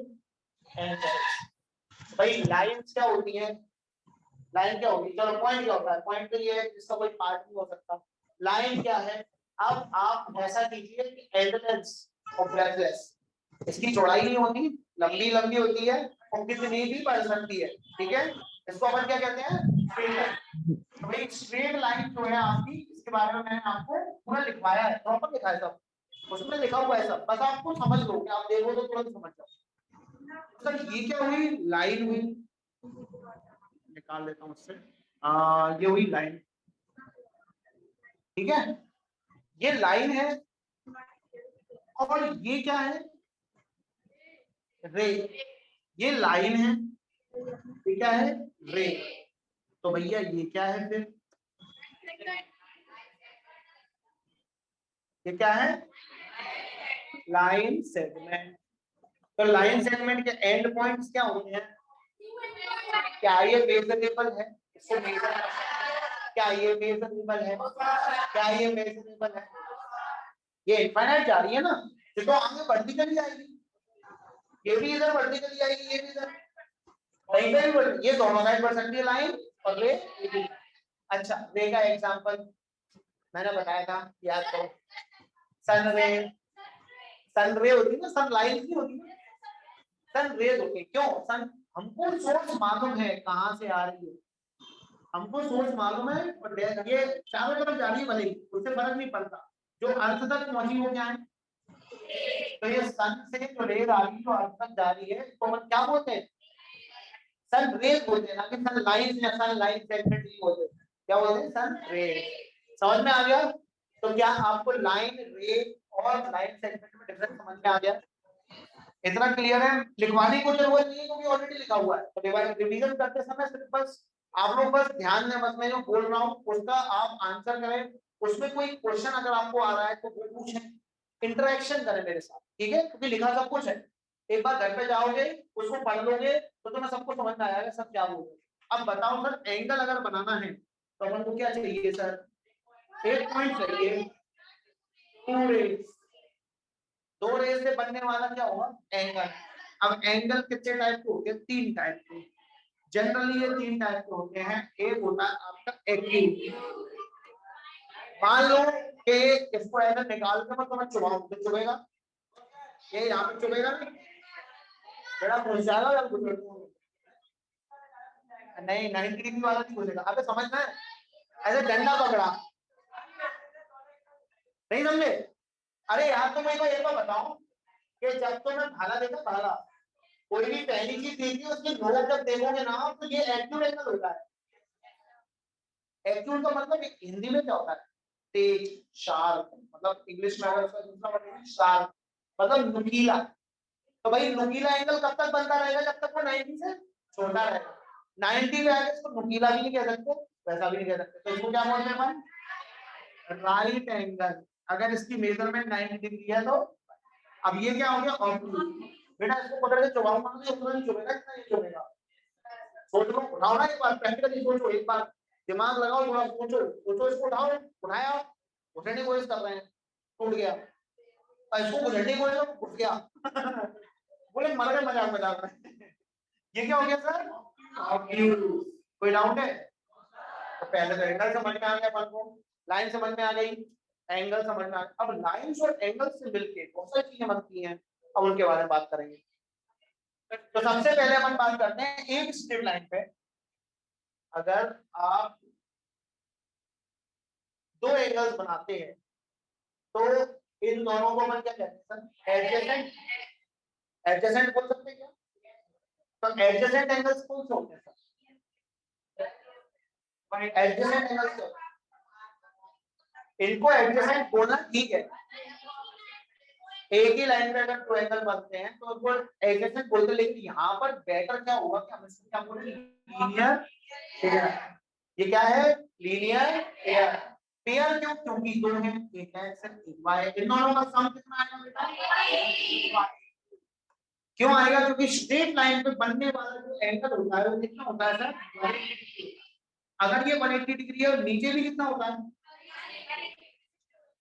angles. भाई लाइन्स क्या होती है? लाइन क्या होगी? चलो पॉइंट क्या होता है? पॉइंट तो ये है जिसका कोई पार्ट नहीं हो सकता। लाइन क्या है? अब आप ऐसा कीजिए कि एंडलेस और ब्रेथलेस, इसकी चौड़ाई नहीं होती, लंबी लंबी होती है और कितनी भी बढ़ सकती है। ठीक है, इसको अपन क्या कहते हैं? Straight line. तो भाई स्ट्रेट लाइन जो है आपकी, इसके बारे में मैंने आपको पूरा लिखवाया है, प्रॉपर लिखा है सब, उसमें लिखा हुआ है सब, बस आपको समझ लो कि आप देखो तो तुरंत समझ जाओ। सर ये क्या हुई? लाइन हुई, निकाल लेता हूँ उससे। ये हुई लाइन। ठीक है, ये लाइन है और ये क्या है? रे। ये लाइन है, ये क्या है? रे। तो भैया ये क्या है फिर? ये क्या है? Line segment. तो लाइन सेगमेंट के एंड पॉइंट्स क्या होते हैं? क्या ये मेजरेबल है? इसको मेजर कर सकते हैं। क्या ये मेजरेबल है? क्या ये मेजरेबल है? ये इनफाइनाइट जा रही है ना, ये तो आगे बढ़ती चली जाएगी, ये भी इधर बढ़ती चली जाएगी, ये भी इधर कहीं पे भी बढ़, ये दोनों साइड बढ़ सकती है लाइन और रे। अच्छा, रे का एग्जांपल मैंने बताया था, याद करो। सन रे, सन रे होती है ना, सन लाइन नहीं होती ना, सन रेज होती है। क्यों? सन, हमको सोर्स मालूम है कहां से आ रही है, हमको सोर्स मालूम है और ये चारों तरफ जा रही है, भले उससे फर्क नहीं पड़ता, जो अर्थ तक पहुंची वो क्या है? तो ये सन से जो रेज आ रही है, जो अर्थ तक जा रही है, तो हम क्या बोलते हैं? सन रेज बोलते हैं, ना कि सन लाइन या सन लाइन सेगमेंट नहीं बोलते। क्या बोलते हैं? Sun rays. समझ में आ गया? तो क्या आपको लाइन रे और लाइन सेगमेंट में डिफरेंस समझ में आ गया? इतना क्लियर है? लिखवाने की जरूरत नहीं है क्योंकि ऑलरेडी लिखा हुआ है। तो रिवीजन करते समय सिर्फ बस आप लोग बस ध्यान में, बस मैं जो बोल रहा हूँ उसका आप आंसर करें। उसमें कोई क्वेश्चन अगर आपको आ रहा है तो वो पूछें, इंटरेक्शन करें मेरे साथ, ठीक है? क्योंकि लिखा सब कुछ है, एक बार घर पे जाओगे उसको पढ़ लोगे तो तुम्हें सबको समझ में आएगा सब क्या बोल रहे। अब बताओ सर, एंगल अगर बनाना है तो अपन को क्या चाहिए सर? एक पॉइंट चाहिए, टू रेज, दो रेज से बनने वाला क्या होगा? एंगल। अब एंगल कितने टाइप के होते हैं? तीन टाइप के। जनरली ये तीन टाइप के होते हैं। एक होता है आपका एक्यूट। मान लो कि इसको ऐसे निकाल के मैं तुम्हें चुभाऊं तो चुभेगा? ये यहाँ पे चुभेगा ना, बड़ा घुस जाएगा या नहीं? 90 डिग्री वाला नहीं घुसेगा। अबे समझना है, ऐसे डंडा पकड़ा, नहीं समझे? अरे यार तुम मेरे को एक बार बताओ कि जब तुमने भाला देखा, भाला, कोई भी पहली चीज देखी उसकी नोक जब देखोगे ना तो ये एक्यूट एंगल होता है। एक्यूट का मतलब हिंदी में क्या होता है? तेज, शार्प। मतलब इंग्लिश में अगर उसका दूसरा वर्ड शार्प, मतलब नुकीला। तो भाई नुकीला एंगल कब तक बनता रहेगा? जब तक वो 90 से छोटा रहेगा। 90 पे आगे इसको नुकीला भी नहीं कह सकते, वैसा भी नहीं कह सकते, तो इसको क्या बोलते हैं अपन? Right angle. अगर इसकी मेजरमेंट 90 डिग्री है तो अब ये क्या हो गया? ऑब्टयूज। बेटा इसको पकड़ के चुभाऊंगा तो उतना नहीं चुभेगा जितना ये चुभेगा। सोच लो, उठाओ ना एक बार, प्रैक्टिकली सोचो, एक बार दिमाग लगाओ, थोड़ा सोचो, सोचो, इसको उठाओ, उठाया, उठने की कोशिश कर रहे हैं, टूट गया। इसको उठने की कोशिश, उठ गया। बोले मर गए, मजाक मजाक में। ये क्या हो गया सर? ऑब्ट्यूज। कोई डाउट है? तो पहले तो एंगल समझ में आ गया अपन को, लाइन समझ में आ गई, एंगल समझ में आ गया। अब लाइंस और एंगल से मिलके बहुत सारी चीजें बनती हैं, अब उनके बारे में बात करेंगे। तो सबसे पहले अपन बात करते हैं एक स्ट्रेट लाइन पे अगर आप दो एंगल्स बनाते हैं तो इन दोनों को अपन क्या कहते हैं सर? एडजेसेंट। एडजेसेंट बोल सकते हैं क्या? तो एडजेसेंट एंगल्स कौन से होते हैं सर? एडजेसेंट एंगल्स, इनको एडजेसेंट बोलना ठीक है। एक ही लाइन पे अगर दो एंगल बनते हैं तो उनको एडजेसेंट बोलते हैं, लेकिन यहाँ पर बेटर क्या होगा कि हम इसको क्या बोलेंगे? Linear pair. ये क्या है? Linear pair. पेयर क्यों? क्योंकि दो हैं, एक है सिर्फ एक वाई, इन दोनों का सम कितना आएगा बेटा? क्यों आएगा? क्योंकि स्ट्रेट लाइन पे बनने वाला जो एंगल होता है वो कितना होता है सर? अगर ये 180 डिग्री है और नीचे भी कितना होता है?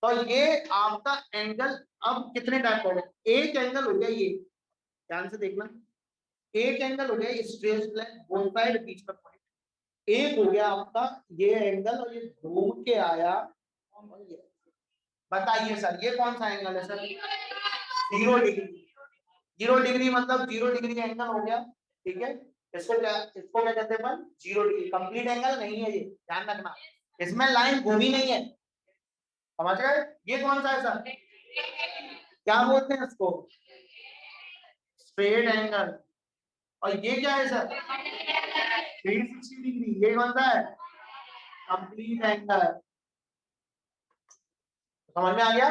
तो ये आपका एंगल अब कितने टाइप का हो गया? एक एंगल हो गया ये, ध्यान से देखना, एक एंगल हो गया स्ट्रेट लाइन बोथ साइड बीच में पॉइंट। एक हो गया आपका ये एंगल और ये घूम के आया। बताइए सर ये कौन सा एंगल है सर? 0 डिग्री। 0 डिग्री मतलब 0 डिग्री एंगल हो गया, ठीक है? इसको क्या कहते हैं अपन? 0 डिग्री। कंप्लीट एंगल नहीं है ये, ध्यान रखना, इसमें लाइन घूमी नहीं है, समझ गए? ये कौन सा है सर? क्या बोलते हैं इसको? Straight angle. और ये क्या है सर? 360 डिग्री। ये कौन सा है? Complete angle. समझ में आ गया?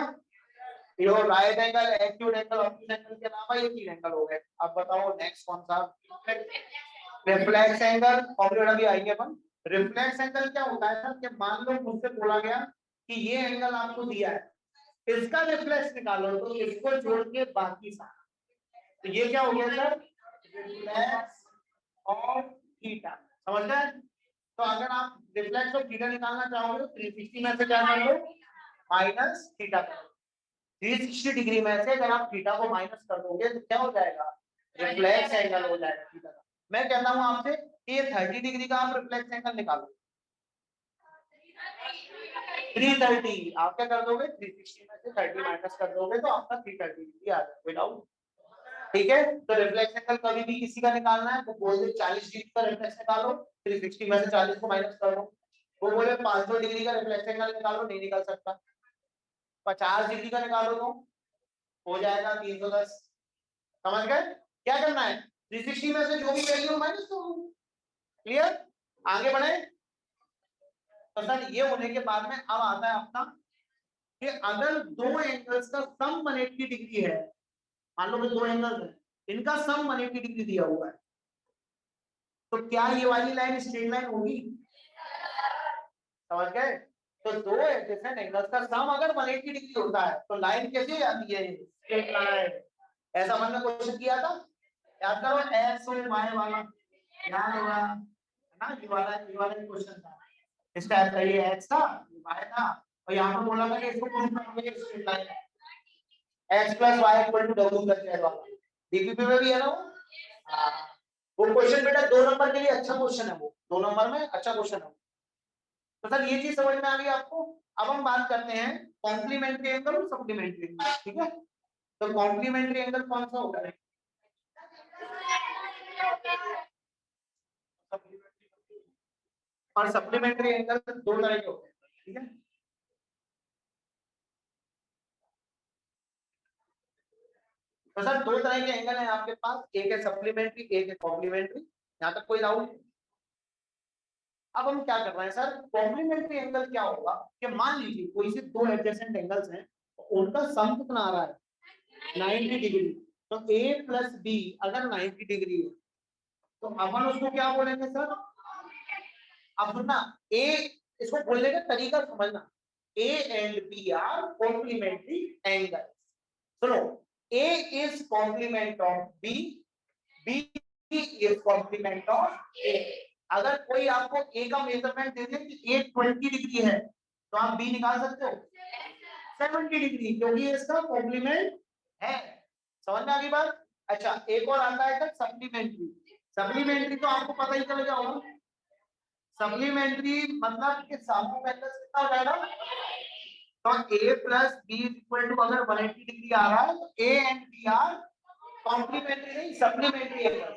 ये right angle, acute angle, obtuse angle के अलावा ये तीन एंगल हो गए। अब बताओ नेक्स्ट कौन सा? Reflex angle. कॉम्प्लीट अभी आएंगे अपन। रिफ्लेक्स एंगल क्या होता है सर? कि मान लो मुझसे बोला गया कि ये एंगल आपको दिया है, इसका रिफ्लेक्स निकालो, तो इसको छोड़ के बाकी सारा, तो ये क्या हो गया सर? Reflex of theta. समझ गए? तो अगर आप रिफ्लेक्स ऑफ थीटा निकालना चाहोगे तो 360 में से क्या कर लो? माइनस थीटा कर लो। 360 डिग्री में से अगर आप थीटा को माइनस कर दोगे तो क्या हो जाएगा? रिफ्लेक्स एंगल हो जाएगा थीटा का। मैं कहता हूं आपसे कि ये 30 डिग्री का आप रिफ्लेक्स एंगल निकालो। 330 आप क्या कर दोगे? 360 में से 30 माइनस कर दोगे तो आपका 330 डिग्री आ जाएगा विदाउट, ठीक है? तो रिफ्लेक्स एंगल कभी भी किसी का निकालना है तो बोल दे 40 डिग्री का रिफ्लेक्स निकालो, 360 में से 40 को माइनस कर दो। वो बोले 500 डिग्री का रिफ्लेक्स एंगल निकालो, नहीं निकल सकता। 50 डिग्री का निकालो तो हो जाएगा 310। समझ गए? क्या करना है? 360 में से जो भी वैल्यू माइनस करो। क्लियर? आगे बढ़े। तो सर ये होने के बाद में अब आता है अपना कि अगर दो एंगल्स का सम 180 डिग्री है, मान लो कि दो एंगल्स है, इनका सम 180 डिग्री दिया हुआ है, तो क्या ये वाली लाइन स्ट्रेट लाइन होगी? समझ गए? तो दो एडजेसेंट एंगल्स का सम अगर 180 डिग्री होता है तो लाइन कैसी आती है? Straight line. ऐसा हमने क्वेश्चन किया था, याद करो, एक्स और वाई वाला याद होगा ना, ये वाला क्वेश्चन था। इस टाइप का, ये एक्स था, ये वाई था, और यहाँ पर बोला था कि इसको प्रूव करना है स्ट्रेट लाइन है, x + y = w का z वाला। डीपीपी में भी है ना वो? हाँ, वो क्वेश्चन बेटा 2 नंबर के लिए अच्छा क्वेश्चन है, वो 2 नंबर में अच्छा क्वेश्चन है। तो सर ये चीज समझ में आ गई आपको? अब हम बात करते हैं कॉम्प्लीमेंट्री एंगल और सप्लीमेंट्री एंगल, ठीक है? तो कॉम्प्लीमेंट्री एंगल कौन सा होता है? और सप्लीमेंट्री एंगल दो तरह के होते हैं, ठीक है? तो सर दो तरह के एंगल हैं आपके पास, एक है सप्लीमेंट्री, एक है कॉम्प्लीमेंट्री। यहाँ तक कोई डाउट? अब हम क्या कर रहे हैं सर, कॉम्प्लीमेंट्री एंगल क्या होगा कि मान लीजिए कोई से दो एडजेसेंट एंगल्स हैं, उनका सम कितना आ रहा है? 90 डिग्री। तो a + b अगर 90 डिग्री है तो अपन उसको क्या बोलेंगे सर? अब सुनना, a, इसको बोलने का तरीका समझना, a and b are complementary angles। सुनो, a is complement of b, b is complement of a। अगर कोई आपको a का मेजरमेंट दे दे कि a 20 डिग्री है, तो आप b निकाल सकते हो 70 डिग्री, क्योंकि इसका कॉम्प्लीमेंट है। समझ में आ गई बात? अच्छा, एक और आता है सर सप्लीमेंट्री। सप्लीमेंट्री तो आपको पता ही चल गया होगा। सप्लीमेंट्री मतलब कि सामने एंगल कितना हो जाएगा? तो a + b = अगर 180 डिग्री आ रहा है तो a and b are complementary नहीं supplementary angle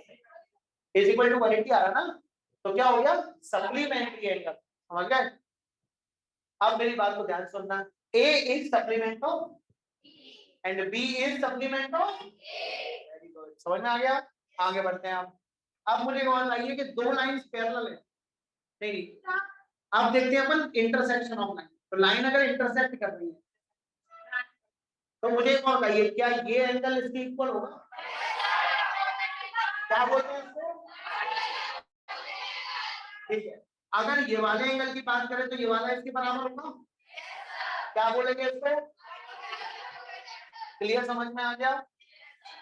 is equal to 180 आ रहा ना, तो क्या हो गया? Supplementary angle. समझ गए? अब मेरी बात को ध्यान से सुनना, a is supplement of and b is supplement of. Very good, समझ में आ गया? आगे बढ़ते हैं आप। अब मुझे एक बात बताइए कि दो लाइंस पैरेलल है, नहीं अब देखते हैं अपन इंटरसेक्शन ऑफ लाइन। तो लाइन अगर इंटरसेक्ट कर रही है तो मुझे एक और बताइए, क्या ये एंगल इसके इक्वल होगा? क्या बोलते हैं इसको? ठीक है, अगर ये वाले एंगल की बात करें तो ये वाला इसके बराबर होगा, क्या बोलेंगे इसको? क्लियर, समझ में आ गया?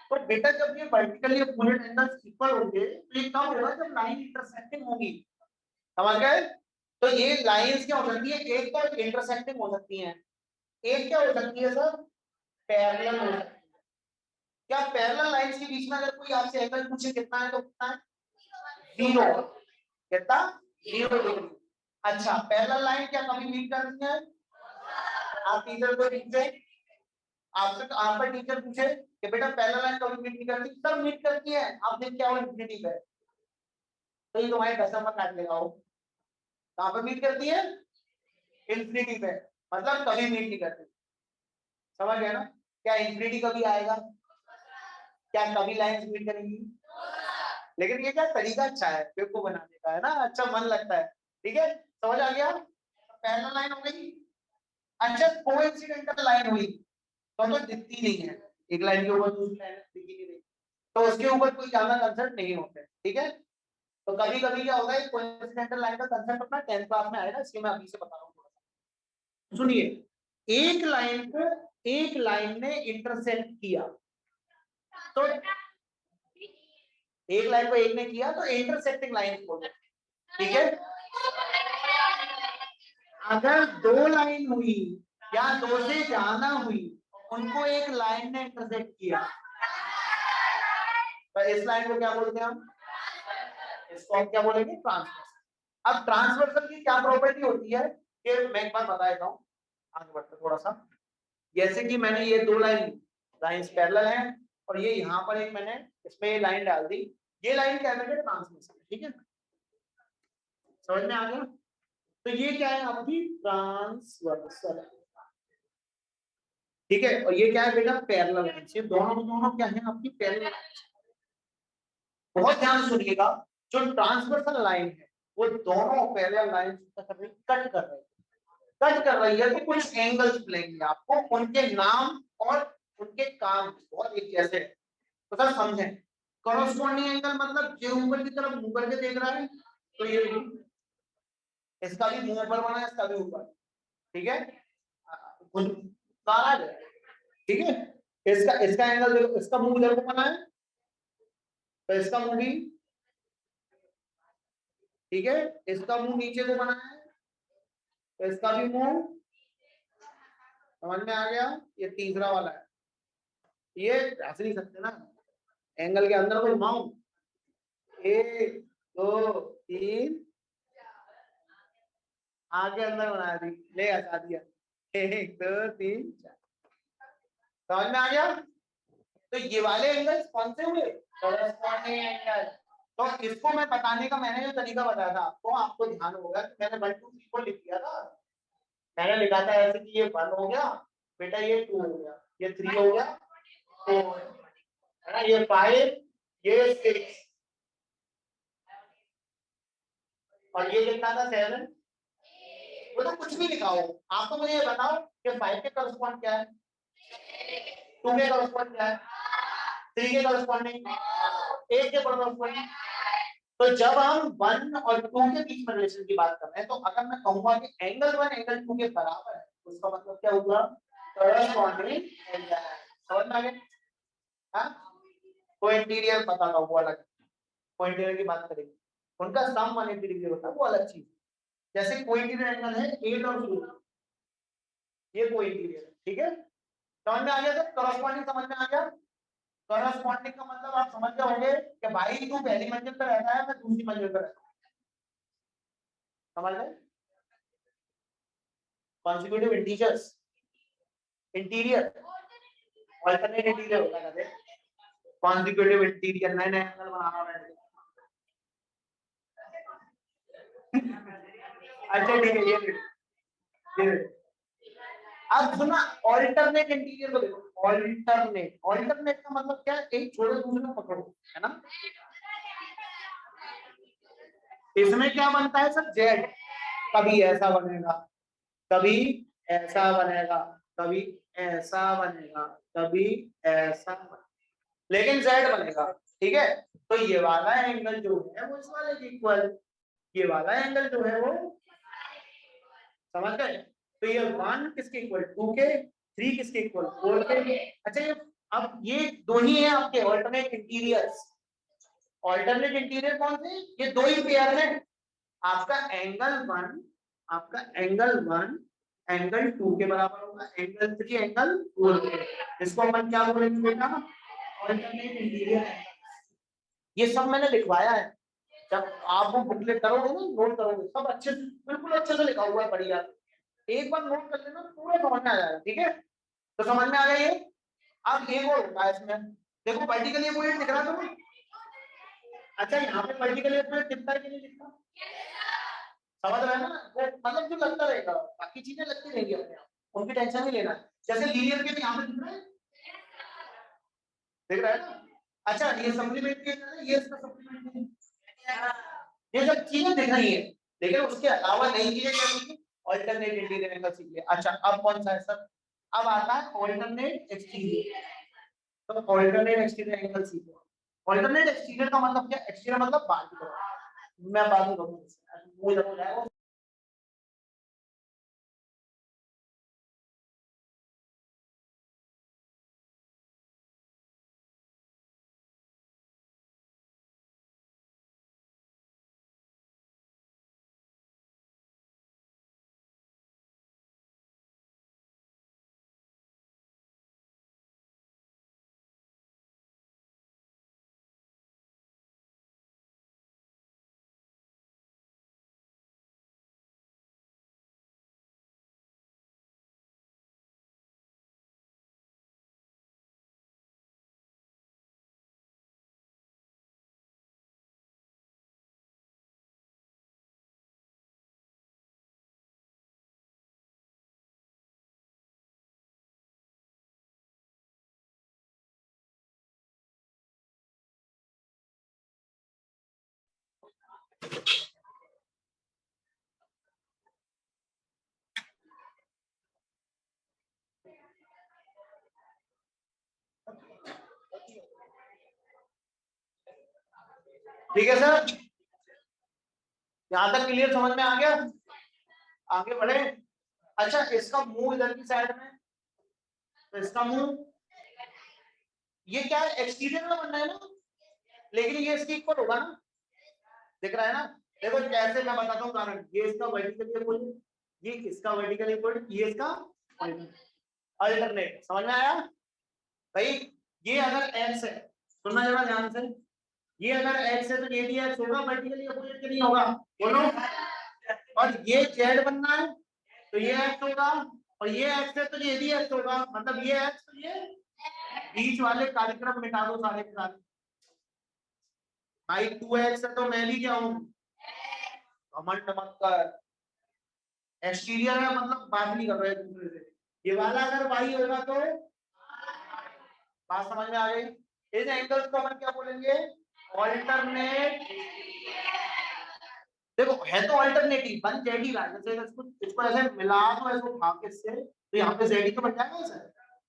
तो बेटा जब ये वर्टिकली अपोजिट एंगल्स इक्वल होंगे तो ये कब होगा? जब लाइन इंटरसेक्टिंग होगी। समझ गए? तो ये लाइंस क्या हो सकती है? एक तो इंटरसेक्टिंग हो सकती है, एक क्या हो सकती है सर? पैरेलल हो सकती है। क्या पैरेलल लाइंस के बीच में अगर कोई आपसे एंगल पूछे कितना है तो कितना है? 0। कितना? 0 डिग्री। अच्छा, पैरेलल लाइन क्या कभी मीट करती है? आप टीचर को पूछे, आपसे तो आप पर टीचर पूछे कि बेटा पैरेलल लाइन कभी मीट नहीं करती, सब मीट करती है। आप देख क्या हो इंफिनिटी पे, तो ये तुम्हारे दशम में काट लेगा वो। कहां पर मीट करती है? इंफिनिटी पे, मतलब कभी मीट नहीं करती। समझ गए ना? क्या इंफिनिटी कभी आएगा? क्या कभी लाइंस मीट करेंगी? लेकिन ये क्या तरीका अच्छा है पेपर बनाने का, है ना? अच्छा मन लगता है। ठीक है, समझ आ गया? पैरेलल लाइन हो गई। अच्छा, कोइंसिडेंटल लाइन हुई तो दिखती नहीं है, एक लाइन के ऊपर दूसरी लाइन दिखी नहीं रही, तो उसके ऊपर कोई ज्यादा कंसर्ट नहीं होते। ठीक है, तो कभी कभी क्या होगा, कोइंसिडेंटल लाइन का कंसेप्ट अपना 10th क्लास में आएगा, इसलिए मैं अभी से बता रहा हूँ थोड़ा सा। सुनिए, एक लाइन को एक लाइन ने इंटरसेक्ट किया, तो एक लाइन को एक ने किया तो इंटरसेक्टिंग लाइन बोलते हैं। ठीक है, अगर दो लाइन हुई या दो से ज्यादा हुई, उनको एक लाइन ने इंटरसेक्ट किया, तो इस लाइन को क्या बोलते हैं हम? इसको हम क्या बोलेंगे? ट्रांसवर्सल। अब ट्रांसवर्सल की क्या प्रॉपर्टी होती है कि मैं एक बार बता देता हूँ, आगे बढ़ते थोड़ा सा। जैसे कि मैंने ये दो लाइंस पैरेलल हैं और ये यहाँ पर एक मैंने इसमें लाइन डाल दी, ये लाइन क्या है? ट्रांसवर्सल। ठीक है, समझ में आ गया? तो ये क्या है आपकी? ट्रांसवर्सल। ठीक है, और ये क्या है बेटा? Parallel line. ये दोनों क्या है आपकी? पैरेलल। बहुत ध्यान सुनिएगा, जो ट्रांसवर्सल लाइन है वो दोनों पैरेलल लाइंस कट कर रही है, तो कुछ एंगल्स मिलेंगे आपको, उनके नाम और उनके काम बहुत एक जैसे हैं। तो सर समझें, कॉरस्पॉन्डिंग एंगल मतलब जो ऊपर की तरफ मुंह करके देख रहा है, तो ये इसका भी मुंह ऊपर बना है, इसका भी ऊपर, ठीक है, कुछ सारा है, ठीक है। इसका इसका एंगल देखो, इसका मुंह इधर को बना है, तो इसका मुंह भी, ठीक है, इसका मुंह नीचे को बना है, तो इसका भी मुंह, समझ में आ गया। ये तीसरा वाला है, ये ऐसे नहीं सकते ना, एंगल के अंदर कोई घुमाऊं, 1 2 3, आगे अंदर बना दी, ले हटा दिया, 1 2 3 4, समझ में आ गया। तो ये वाले एंगल्स कौन से हुए, कॉरस्पॉन्डिंग एंगल। तो इसको मैं बताने का मैंने जो तरीका बताया था आपको, आपको ध्यान होगा कि मैंने 1 2 3 को लिख दिया था, मैंने लिखा था ऐसे कि ये 1 हो गया बेटा, ये 2 हो गया, ये 3 हो गया, 4 है ना, ये 5, ये 6 और ये लिखा था 7। वो तो कुछ भी लिखा हो, आप तो मुझे ये बताओ कि 5 के करस्पॉन्ड क्या है, 2 के करस्पॉन्ड क्या है, 3 के करस्पॉन्डिंग, 8 के करस्पॉन्डिंग। तो जब हम 1 और 2 के बीच में रिलेशन की बात कर रहे हैं, तो अगर मैं कहूंगा कि एंगल 1 एंगल 2 के बराबर है, तो उसका मतलब क्या होगा, कॉरस्पॉन्डिंग एंगल। समझ में आ गया। हाँ, को इंटीरियर पता था वो अलग, को इंटीरियर की बात करेंगे, उनका सम 180 डिग्री होता है, वो अलग चीज। जैसे को इंटीरियर एंगल है 8 और 2, ये को इंटीरियर है, ठीक है। समझ में आ गया सर, कॉरस्पॉन्डिंग समझ में आ गया। कॉरस्पॉन्डिंग का मतलब आप समझ गए होंगे कि भाई तू पहली मंजिल पर रहता है, मैं दूसरी मंजिल पर रहता हूँ, समझ गए। Consecutive integers, interior, alternate interior होता है, कॉन्सिक्यूटिव इंटीरियर, नए नए एंगल बनाना बैठ गया। अच्छा ठीक है, ये अब सुना, ऑल्टरनेट इंटीरियर को देखो, ऑल्टरनेट, ऑल्टरनेट का मतलब क्या है, एक छोड़ो दूसरे को पकड़ो, है ना। इसमें क्या बनता है सर, जेड, कभी ऐसा बनेगा, कभी ऐसा बनेगा, कभी ऐसा बनेगा, कभी ऐसा बनेगा, लेकिन जेड बनेगा, ठीक है। तो ये वाला एंगल जो है वो इस वाले के इक्वल, ये वाला एंगल जो है वो, समझ गए। तो ये 1 किसके इक्वल, 2 के, 3 किसके इक्वल, 4 के। अच्छा ये, अब ये दो ही है आपके ऑल्टरनेट इंटीरियर्स। ऑल्टरनेट इंटीरियर कौन से, ये दो ही पेयर है, आपका एंगल 1, आपका एंगल 1 एंगल 2 के बराबर होगा, एंगल 3 एंगल 4 के। इसको अपन क्या बोलेंगे बेटा, ऑल्टरनेट इंटीरियर। ये सब मैंने लिखवाया है, जब आप वो बुकलेट करोगे ना, नोट करोगे, सब अच्छे से, बिल्कुल अच्छे से लिखा हुआ है, बढ़िया। एक बार नोट कर लेना, पूरा समझ में आ जाएगा, ठीक है। तो समझ में आ गया ये। अब एक और होता है इसमें, देखो वर्टिकली पॉइंट दिख रहा है तुम्हें। अच्छा यहाँ पे वर्टिकली पॉइंट दिखता है कि नहीं दिखता, समझ रहे हैं ना, वो मतलब जो लगता रहेगा, बाकी चीजें लगती रहेंगी अपने आप, उनकी टेंशन नहीं लेना है। जैसे लीनियर के भी यहाँ पे दिख रहा है, दिख रहा है ना। अच्छा ये सप्लीमेंट्री है, ये इसका सप्लीमेंट्री, ये सब चीजें दिख रही है, लेकिन उसके अलावा नई चीजें क्या होगी, ऑल्टरनेट इंटीरियर एंगल सीख लिया। अच्छा अब कौन सा है सर, अब आता है ऑल्टरनेट एक्सटीरियर। तो ऑल्टरनेट एक्सटीरियर एंगल सीखो। ऑल्टरनेट एक्सटीरियर का मतलब क्या, एक्सटीरियर मतलब बाहर की तरफ, मैं बात नहीं करूंगा, वो जब हो जाएगा। ठीक है सर, यहां तक क्लियर, समझ में आ गया? आगे बढ़े। अच्छा, इसका मुंह इधर की साइड में, तो इसका मुंह ये क्या है, एक्सटीरियर में बनना है ना, लेकिन ये इसकी इक्वल होगा ना, दिख रहा है ना? देखो कैसे मैं बताता हूँ कारण, ये इसका वर्टिकल इक्वल, ये इसका वर्टिकल इक्वल, ये इसका अल्टरनेट, समझ में आया भाई? ये अगर एक्स है, सुनना जरा ध्यान से, ये अगर एक्स है तो ये भी एक्स होगा, वर्टिकली अपोजिट के नहीं होगा, बोलो। और ये जेड बनना है तो ये एक्स होगा, और ये एक्स है तो ये भी एक्स होगा, मतलब ये एक्स तो ये बीच वाले कार्यक्रम मिटा दो सारे के सारे। भाई 2x है तो मैं भी क्या हूं, घमंड मत कर। एक्सटीरियर है मतलब बात नहीं कर रहे दूसरे से, ये वाला अगर y होगा तो बात समझ में आ गई? इन एंगल्स को अपन क्या बोलेंगे, ऑल्टरनेट। देखो है तो अल्टरनेटिव, बन जेडी रहा है, जैसे इसको ऐसे मिला दो, ऐसे उठा के इससे, तो यहाँ पे जेडी तो बन जाएगा ऐसे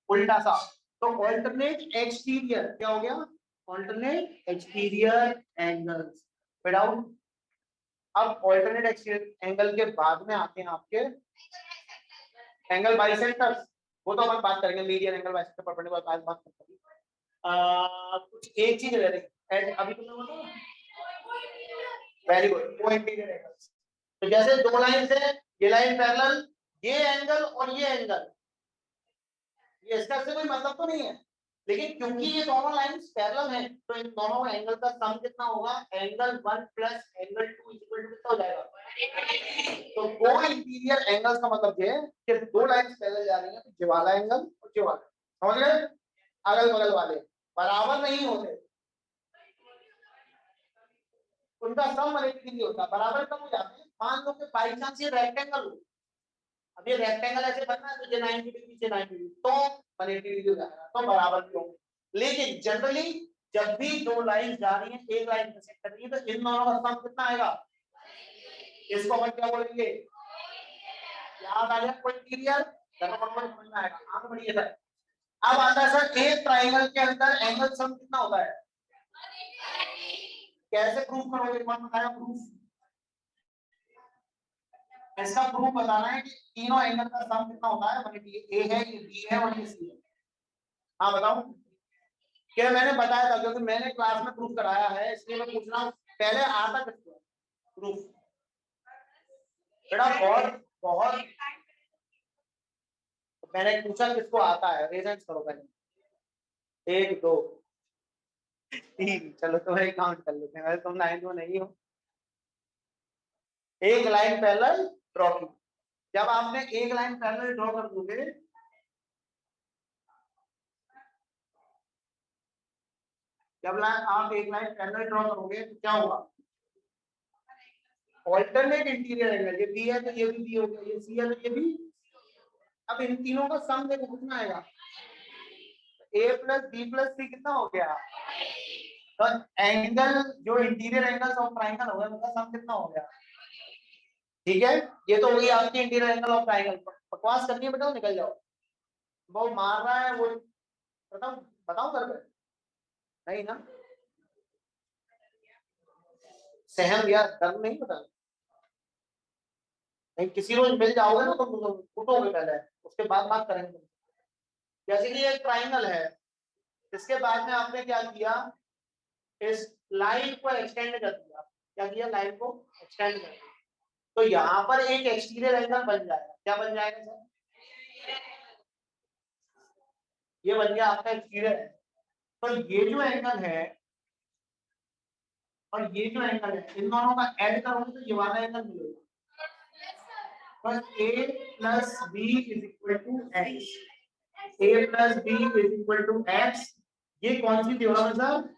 उल्टा सा। तो ऑल्टरनेट एक्सटीरियर क्या हो गया, ऑल्टरनेट एक्सटीरियर एंगल्स। विदाउट, अब ऑल्टरनेट एक्सटीरियर एंगल के बाद में आते हैं आपके एंगल बाइसेक्टर्स, वो तो अपन बात करेंगे, मीडियन एंगल बाइसेक्टर पढ़ने के बाद बात करेंगे। कुछ एक चीज ले रहे अभी तुमने बोला, वेरी गुड, को इंटीरियर एंगल्स। तो जैसे दो लाइन है, ये लाइन पैरेलल, ये एंगल और ये एंगल, ये इसका से कोई मतलब तो नहीं है, लेकिन क्योंकि ये दोनों लाइंस पैरेलल हैं तो इन दोनों एंगल का सम कितना होगा, angle 1 plus angle 2 equal to कितना हो जाएगा। तो को इंटीरियर एंगल्स का मतलब ये है कि दो लाइंस पैरेलल जा रही हैं, तो ये वाला एंगल और ये वाला, समझ गए? अगल बगल वाले बराबर नहीं होते, उनका सम 180 डिग्री होता है, बराबर कब हो जाते हैं? मान लो कि बाई चांस ये रेक्टेंगल हो, अब ये रेक्टेंगल ऐसे बनना है तो ये 90 डिग्री से 90 डिग्री तो 180 डिग्री हो जाएगा, तो बराबर भी होंगे। लेकिन जनरली जब भी दो लाइन जा रही हैं, एक लाइन इंटरसेक्ट कर रही है, तो इन दोनों का सम कितना आएगा, इसको अपन क्या बोलेंगे, याद आ गया कोई इंटीरियर, समझना आएगा, आगे बढ़िए सर। अब आता है सर एक ट्रायंगल के अंदर एंगल सम कितना होता है, कैसे प्रूफ करोगे, कौन बताया प्रूफ? ऐसा प्रूफ बताना है कि तीनों एंगल का सम कितना होता है, मतलब ये ए है, ये बी है और ये सी है। हाँ बताओ, क्या मैंने बताया था, क्योंकि मैंने क्लास में प्रूफ कराया है, इसलिए मैं पूछ रहा हूँ पहले आता किसको प्रूफ, बेटा बहुत बहुत मैंने पूछा किसको आता है, रेजेंस करो पहले, 1 2 3, चलो तुम्हें काउंट कर लेते हैं, तुम लाइन में नहीं हो। एक लाइन पैरेलल ड्रॉ की, जब आपने एक लाइन पैरेलल ड्रॉ कर दोगे, जब आप एक लाइन पैरेलल ड्रॉ करोगे तो क्या होगा, ऑल्टरनेट इंटीरियर एंगल, ये बी है तो ये भी बी हो गया, ये सी है तो ये भी। अब इन तीनों का सम देखो कितना आएगा, ए प्लस बी प्लस सी कितना हो गया, तो एंगल जो इंटीरियर एंगल्स ऑफ ट्रायंगल हो गया उनका सम कितना हो गया। ठीक है, ये तो होगी आपकी इंटीरियर एंगल ऑफ ट्रायंगल। बकवास करनी है बेटा निकल जाओ, वो मार रहा है वो, बताओ बताओ कर पे नहीं ना, सहम यार, डर नहीं पता नहीं, किसी रोज मिल जाओगे ना तो उठोगे पहले, उसके बाद बात करेंगे। जैसे कि एक ट्रायंगल है, इसके बाद में आपने क्या किया, इस लाइन को एक्सटेंड कर दिया, क्या किया, लाइन को एक्सटेंड कर दिया, तो यहाँ पर एक एक्सटीरियर एंगल बन जाएगा, क्या बन जाएगा सर, ये बन गया आपका एक्सटीरियर है। तो ये जो एंगल है और ये जो एंगल है, इन दोनों का ऐड करोगे तो ये वाला एंगल मिलेगा, तो a plus B is equal to X, a plus B is equal to X, ये कौन सी थ्योरम है सर,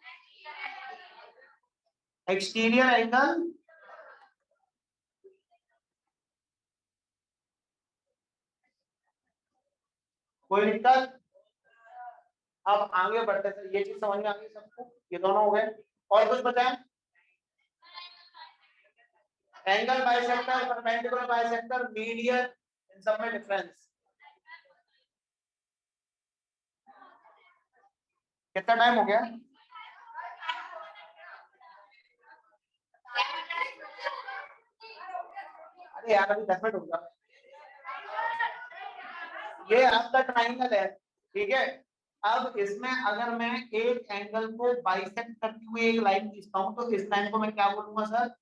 एक्सटीरियर एंगल। कोई दिक्कत? अब आगे बढ़ते थे, ये चीज समझ में आ गई सबको, ये दोनों हो गए, और कुछ बताएं, angle bisector, perpendicular bisector, median, इन सब में डिफरेंस कितना टाइम हो गया, अरे यार अभी 10 मिनट हो गया। ये आपका ट्राइंगल है, ठीक है। अब इसमें अगर मैं एक एंगल को बाइसेक्ट करते हुए एक लाइन खींचता हूँ तो इस लाइन को मैं क्या बोलूंगा सर?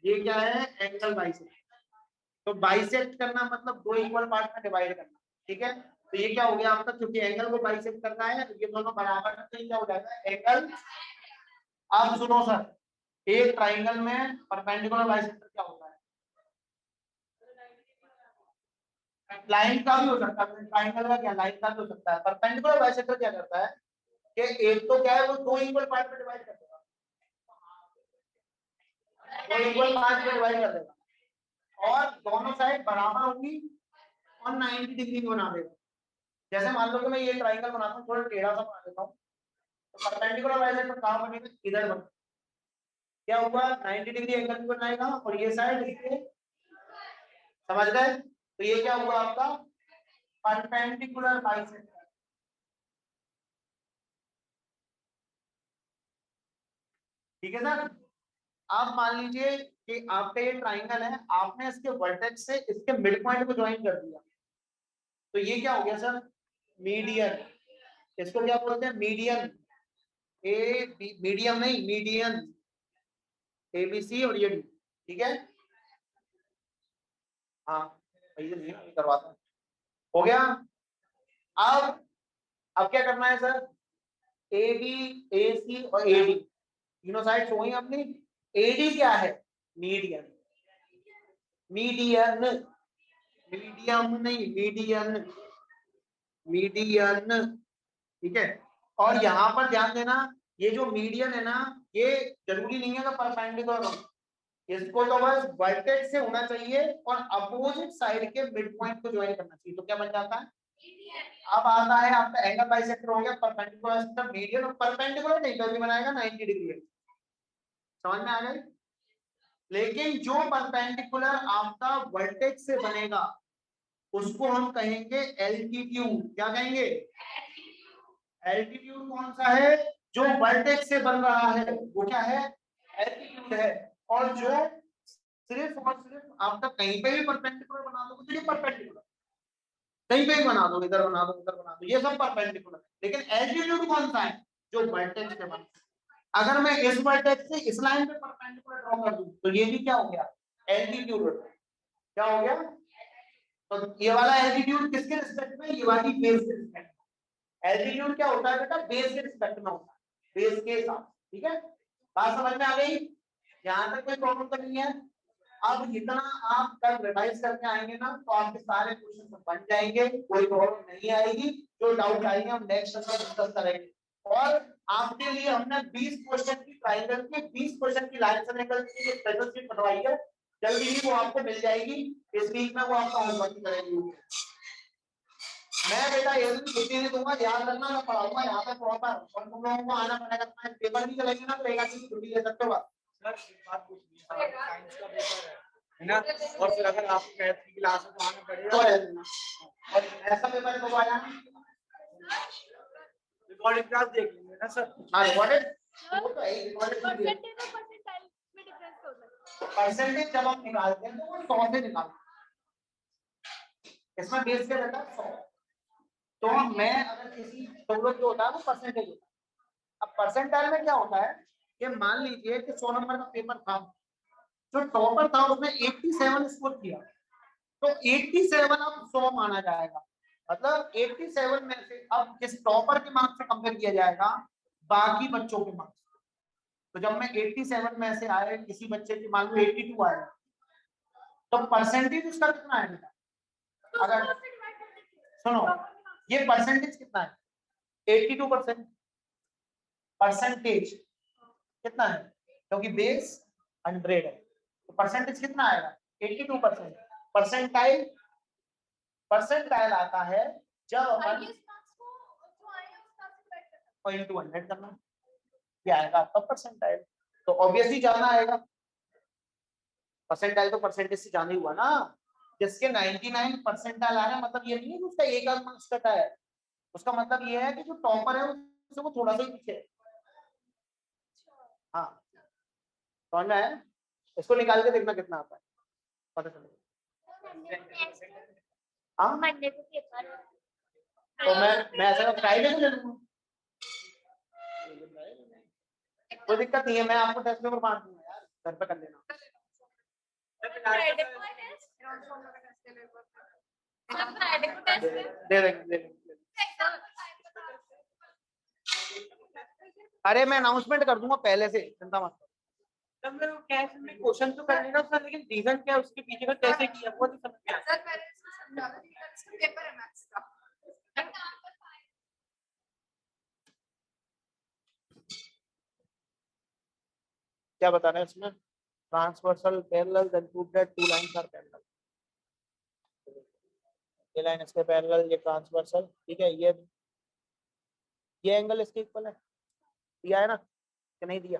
ये क्या है? Angle bisect. तो बाइसेक्ट करना मतलब दो इक्वल पार्ट में डिवाइड करना, ठीक है। तो ये क्या हो गया आपका? क्योंकि एंगल को बाइसेक्ट करना है, ये दोनों बराबर है, तो क्या हो जाएगा? एंगल। अब सुनो सर, एक ट्राइंगल में परपेंडिकुलर बाइसेक्टर क्या होता है? लाइन का भी हो सकता है, ट्राइंगल का क्या लाइन का भी हो सकता है। परपेंडिकुलर बाइसेक्टर क्या करता है कि एक तो क्या है, वो दो इक्वल पार्ट में डिवाइड कर देगा, दो इक्वल पार्ट में डिवाइड कर देगा और दोनों साइड बराबर होगी और 90 डिग्री बना देगा। जैसे मान लो कि मैं ये ट्राइंगल बनाता हूँ, थोड़ा टेढ़ा सा बना देता हूँ, तो परपेंडिकुलर बाइसेक्टर कहां बनेगा? इधर बनेगा। क्या हुआ? 90 डिग्री एंगल भी बनाएगा और ये साइड इसके, समझ गए? तो ये क्या हुआ आपका? Perpendicular bisector. ठीक है सर। आप मान लीजिए कि आपका ये ट्राइंगल है, आपने इसके वर्टेक्स से इसके मिड पॉइंट को ज्वाइन कर दिया, तो ये क्या हो गया सर? मीडियन। इसको क्या बोलते हैं? मीडियन। मीडियम नहीं, मीडियन। ABC और ये D, ठीक है। हाँ ये नहीं करवाता हूं। हो गया। अब क्या करना है सर? AB, AC और AD तीनों साइड हो गई अपनी। AD क्या है? मीडियन। मीडियन, मीडियम नहीं, मीडियन, मीडियन, ठीक है। और यहाँ पर ध्यान देना, ये जो मीडियन है ना, ये जरूरी नहीं है कि परपेंडिकुलर हो, इसको तो बस वर्टेक्स से होना चाहिए और अपोजिट साइड के मिड पॉइंट को ज्वाइन करना चाहिए, तो क्या बन जाता है? अब आता है आपका एंगल बाइसेक्टर हो गया परपेंडिकुलर मीडियन, और परपेंडिकुलर नहीं कभी बनाएगा 90 डिग्री। समझ में आ गई? लेकिन जो परपेंडिकुलर आपका वर्टेक्स से बनेगा उसको हम कहेंगे एल्टीट्यूड। क्या कहेंगे? एल्टीट्यूड कौन सा है? जो वर्टेक्स से बन रहा है वो क्या है? एल्टीट्यूड है। और जो सिर्फ और सिर्फ आपका कहीं पे भी परपेंडिकुलर बना दो तो ये परपेंडिकुलर, कहीं पे भी बना दो, इधर बना दो उधर बना दो, ये सब परपेंडिकुलर है। लेकिन एल्टीट्यूड कौन सा है? जो वर्टेक्स से बन। अगर मैं इस वर्टेक्स से इस लाइन पे परपेंडिकुलर ड्रॉ कर दूं तो ये भी क्या हो गया? एल्टीट्यूड। क्या हो गया? तो ये वाला एल्टीट्यूड किसके रिस्पेक्ट में? ये वाली बेस के रिस्पेक्ट में। एल्टीट्यूड क्या होता है बेटा? बेस के रिस्पेक्ट में होता है, बेस के साथ। ठीक है, बात समझ में आ गई? यहां तक कोई प्रॉब्लम तो नहीं है? अब इतना आप कल रिवाइज करके आएंगे ना तो आपके सारे क्वेश्चन बन जाएंगे, कोई प्रॉब्लम नहीं आएगी। जो डाउट आएंगे हम नेक्स्ट में डिस्कस करेंगे। और आपके लिए हमने 20 क्वेश्चन की ट्रायंगल के 20 क्वेश्चन की लाइन से निकल के स्पेशल शीट बनवाई है, जल्दी ही वो आपको मिल जाएगी। इस वीक में वो आपका होमवर्क करेंगे। मैं बेटा ये भी छुट्टी नहीं दूंगा, ध्यान रखना, मैं पढ़ाऊंगा यहाँ पे प्रॉपर, और तुम लोगों को आना पड़ेगा। तुम्हारे पेपर भी चलेंगे ना तो एक आदमी छुट्टी ले सकते हो। सर एक बात पूछनी है, साइंस का पेपर है ना, और फिर अगर आप मैथ की क्लास में तो आना पड़ेगा, और ऐसा पेपर तो आया रिकॉर्डिंग क्लास देख लेंगे ना सर। हाँ रिकॉर्डेड, वो तो है रिकॉर्डेड। परसेंटेज और परसेंटाइल में डिफरेंस होता है। परसेंटेज जब हम निकालते हैं तो वो 100 से निकालते हैं, इसमें बेस क्या रहता है? 100। तो मैं अगर किसी तुम लोग जो होता है वो परसेंटेज होता है। अब परसेंटाइल में क्या होता है कि मान लीजिए कि 100 नंबर का पेपर था, जो टॉपर था उसने 87 स्कोर किया, तो 87 अब 100 माना जाएगा। मतलब 87 में से अब किस टॉपर के मार्क्स से कंपेयर किया जाएगा? बाकी बच्चों के मार्क्स। तो जब मैं 87 में से आए, किसी बच्चे की मान लो 82 आए, तो परसेंटेज उसका कितना है बेटा? अगर सुनो, ये परसेंटेज कितना है? 82%। परसेंटेज कितना है? क्योंकि बेस 100 है, तो परसेंटेज कितना आएगा? 82%। परसेंटाइल, परसेंटाइल आता है जब अपन पॉइंट 100 करना, ये आएगा आपका परसेंटाइल। तो ऑब्वियसली जाना आएगा, परसेंटाइल तो परसेंटेज से जाना ही हुआ ना। जिसके 99 परसेंटाइल आ रहे हैं, मतलब ये नहीं है कि उसका एक आध मार्क्स कटा है, उसका मतलब ये है कि जो टॉपर है उससे वो थोड़ा सा ही पीछे है। हाँ समझ में है? इसको निकाल के देखना कितना आता है। पता चलेगा। हाँ हाँ मंडे को पेपर है। तो मैं ऐसा फ्राइडे को ले लूंगा, कोई दिक्कत नहीं है, मैं आपको टेस्ट पेपर बांट दूंगा यार, घर पे कर लेना। फ्राइडे को टेस्ट फ्राइडे को टेस्ट है। दे देंगे। अरे मैं अनाउंसमेंट कर दूंगा पहले से, चिंता मत करो। तब मैं कैसे में क्वेश्चन तो कर लेना सर, लेकिन रीजन क्या है उसके पीछे का, कैसे किया वो नहीं समझ में आया। सर मैंने इसको समझा दिया कि इसका पेपर है मैथ्स का। क्या बताना है इसमें? Transversal parallel then prove that two lines are parallel. ये लाइन इसके पैरेलल, ये ट्रांसवर्सल, ठीक है। ये एंगल इसके इक्वल है, दिया है ना कि नहीं दिया?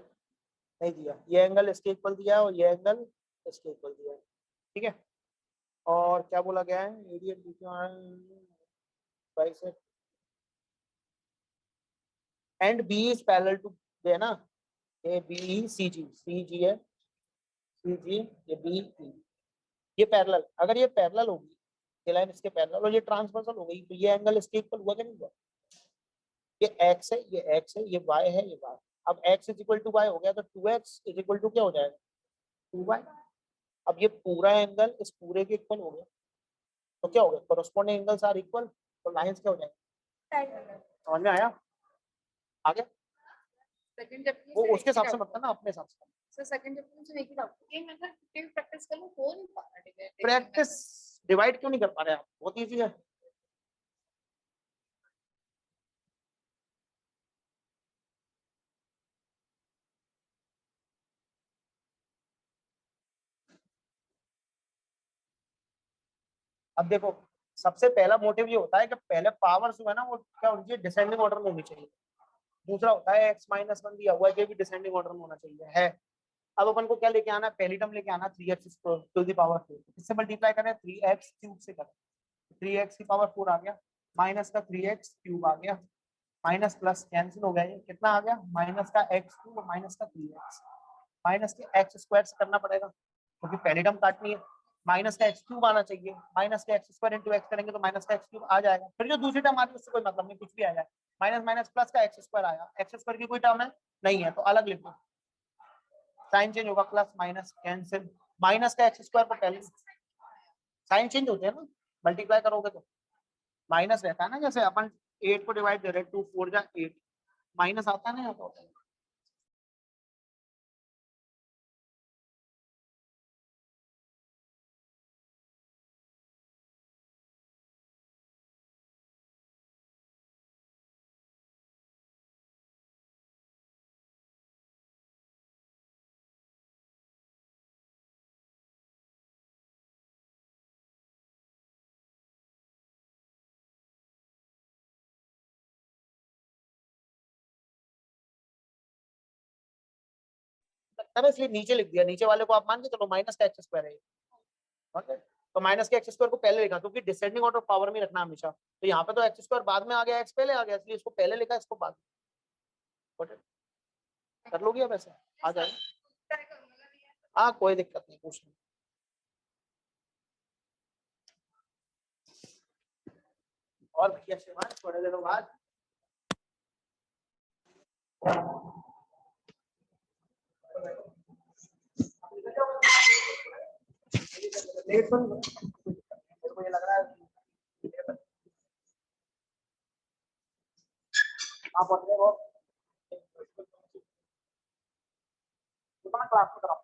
नहीं दिया। ये एंगल इसके इक्वल दिया है और ये एंगल इसके इक्वल दिया है, ठीक है। और क्या बोला गया है? Area bisect and B is parallel to, है ना, ये बी सी जी, सी जी है, सी जी, ये बी ई, ये पैरेलल। अगर ये पैरेलल होगी, ये लाइन इसके पैरेलल और ये ट्रांसवर्सल हो गई, तो ये एंगल इसके इक्वल हुआ कि नहीं हुआ? ये x है, ये x है, ये y है, ये y। अब x is equal to y हो गया, तो 2x इज इक्वल टू क्या हो जाएगा? 2y। अब ये पूरा एंगल इस पूरे के इक्वल हो गया, तो क्या हो गया? कोरोस्पोंडिंग एंगल्स आर इक्वल, तो लाइंस क्या हो जाएंगे? समझ में आया? आगे सेकंड चैप्टर वो उसके हिसाब से मत करना, अपने हिसाब से। सर सेकंड चैप्टर से एक ही डाउट ये मैं सर प्रैक्टिस कर लूं, हो नहीं पा रहा है। प्रैक्टिस डिवाइड क्यों नहीं कर पा रहे आप? बहुत इजी है। अब देखो, सबसे पहला मोटिव ये होता है कि पहले पावर जो है ना वो क्या होनी चाहिए? डिसेंडिंग ऑर्डर में होनी चाहिए। दूसरा होता है x-1 दिया हुआ है, ये भी डिसेंडिंग ऑर्डर में होना चाहिए है। अब अपन को क्या लेके आना है? पहली टर्म लेके आना 3x टू द पावर 4। किससे मल्टीप्लाई करें? 3x क्यूब से करें। 3x की पावर 4 आ गया, माइनस का 3x क्यूब आ गया, माइनस प्लस कैंसिल हो गया, ये कितना आ गया? माइनस का x क्यूब माइनस का 3x, माइनस के x स्क्वायर से करना पड़ेगा क्योंकि पहली टर्म काटनी है। माइनस का x क्यूब आना चाहिए, माइनस का x स्क्वायर इंटू x करेंगे तो माइनस का x क्यूब आ जाएगा। फिर जो दूसरी टर्म आती है उससे कोई मतलब नहीं, कुछ भी आ जाए। माइनस माइनस प्लस का x स्क्वायर आया, x स्क्वायर की कोई टर्म है नहीं है तो अलग लिख दो, साइन चेंज होगा, प्लस माइनस कैंसिल। माइनस का x स्क्वायर को पहले साइन चेंज होते हैं ना, मल्टीप्लाई करोगे तो माइनस रहता है ना, जैसे अपन 8 को डिवाइड कर रहे हैं 2 4 जा 8, माइनस आता है ना यहाँ पर। इसलिए नीचे लिख दिया, नीचे वाले को आप मान के चलो माइनस का एक्स स्क्वायर है, ओके। तो माइनस के एक्स स्क्वायर को पहले लिखा क्योंकि डिसेंडिंग ऑर्डर पावर में रखना हमेशा। तो यहाँ पे तो एक्स स्क्वायर बाद में आ गया, एक्स पहले आ गया, इसलिए इसको पहले लिखा, इसको बाद में। कर लोगे अब ऐसे आ जाए? हाँ कोई दिक्कत नहीं, पूछ लो। और भैया शिवान थोड़े दिनों बाद मुझे लग रहा है आप अपने वो क्लास में कराओ।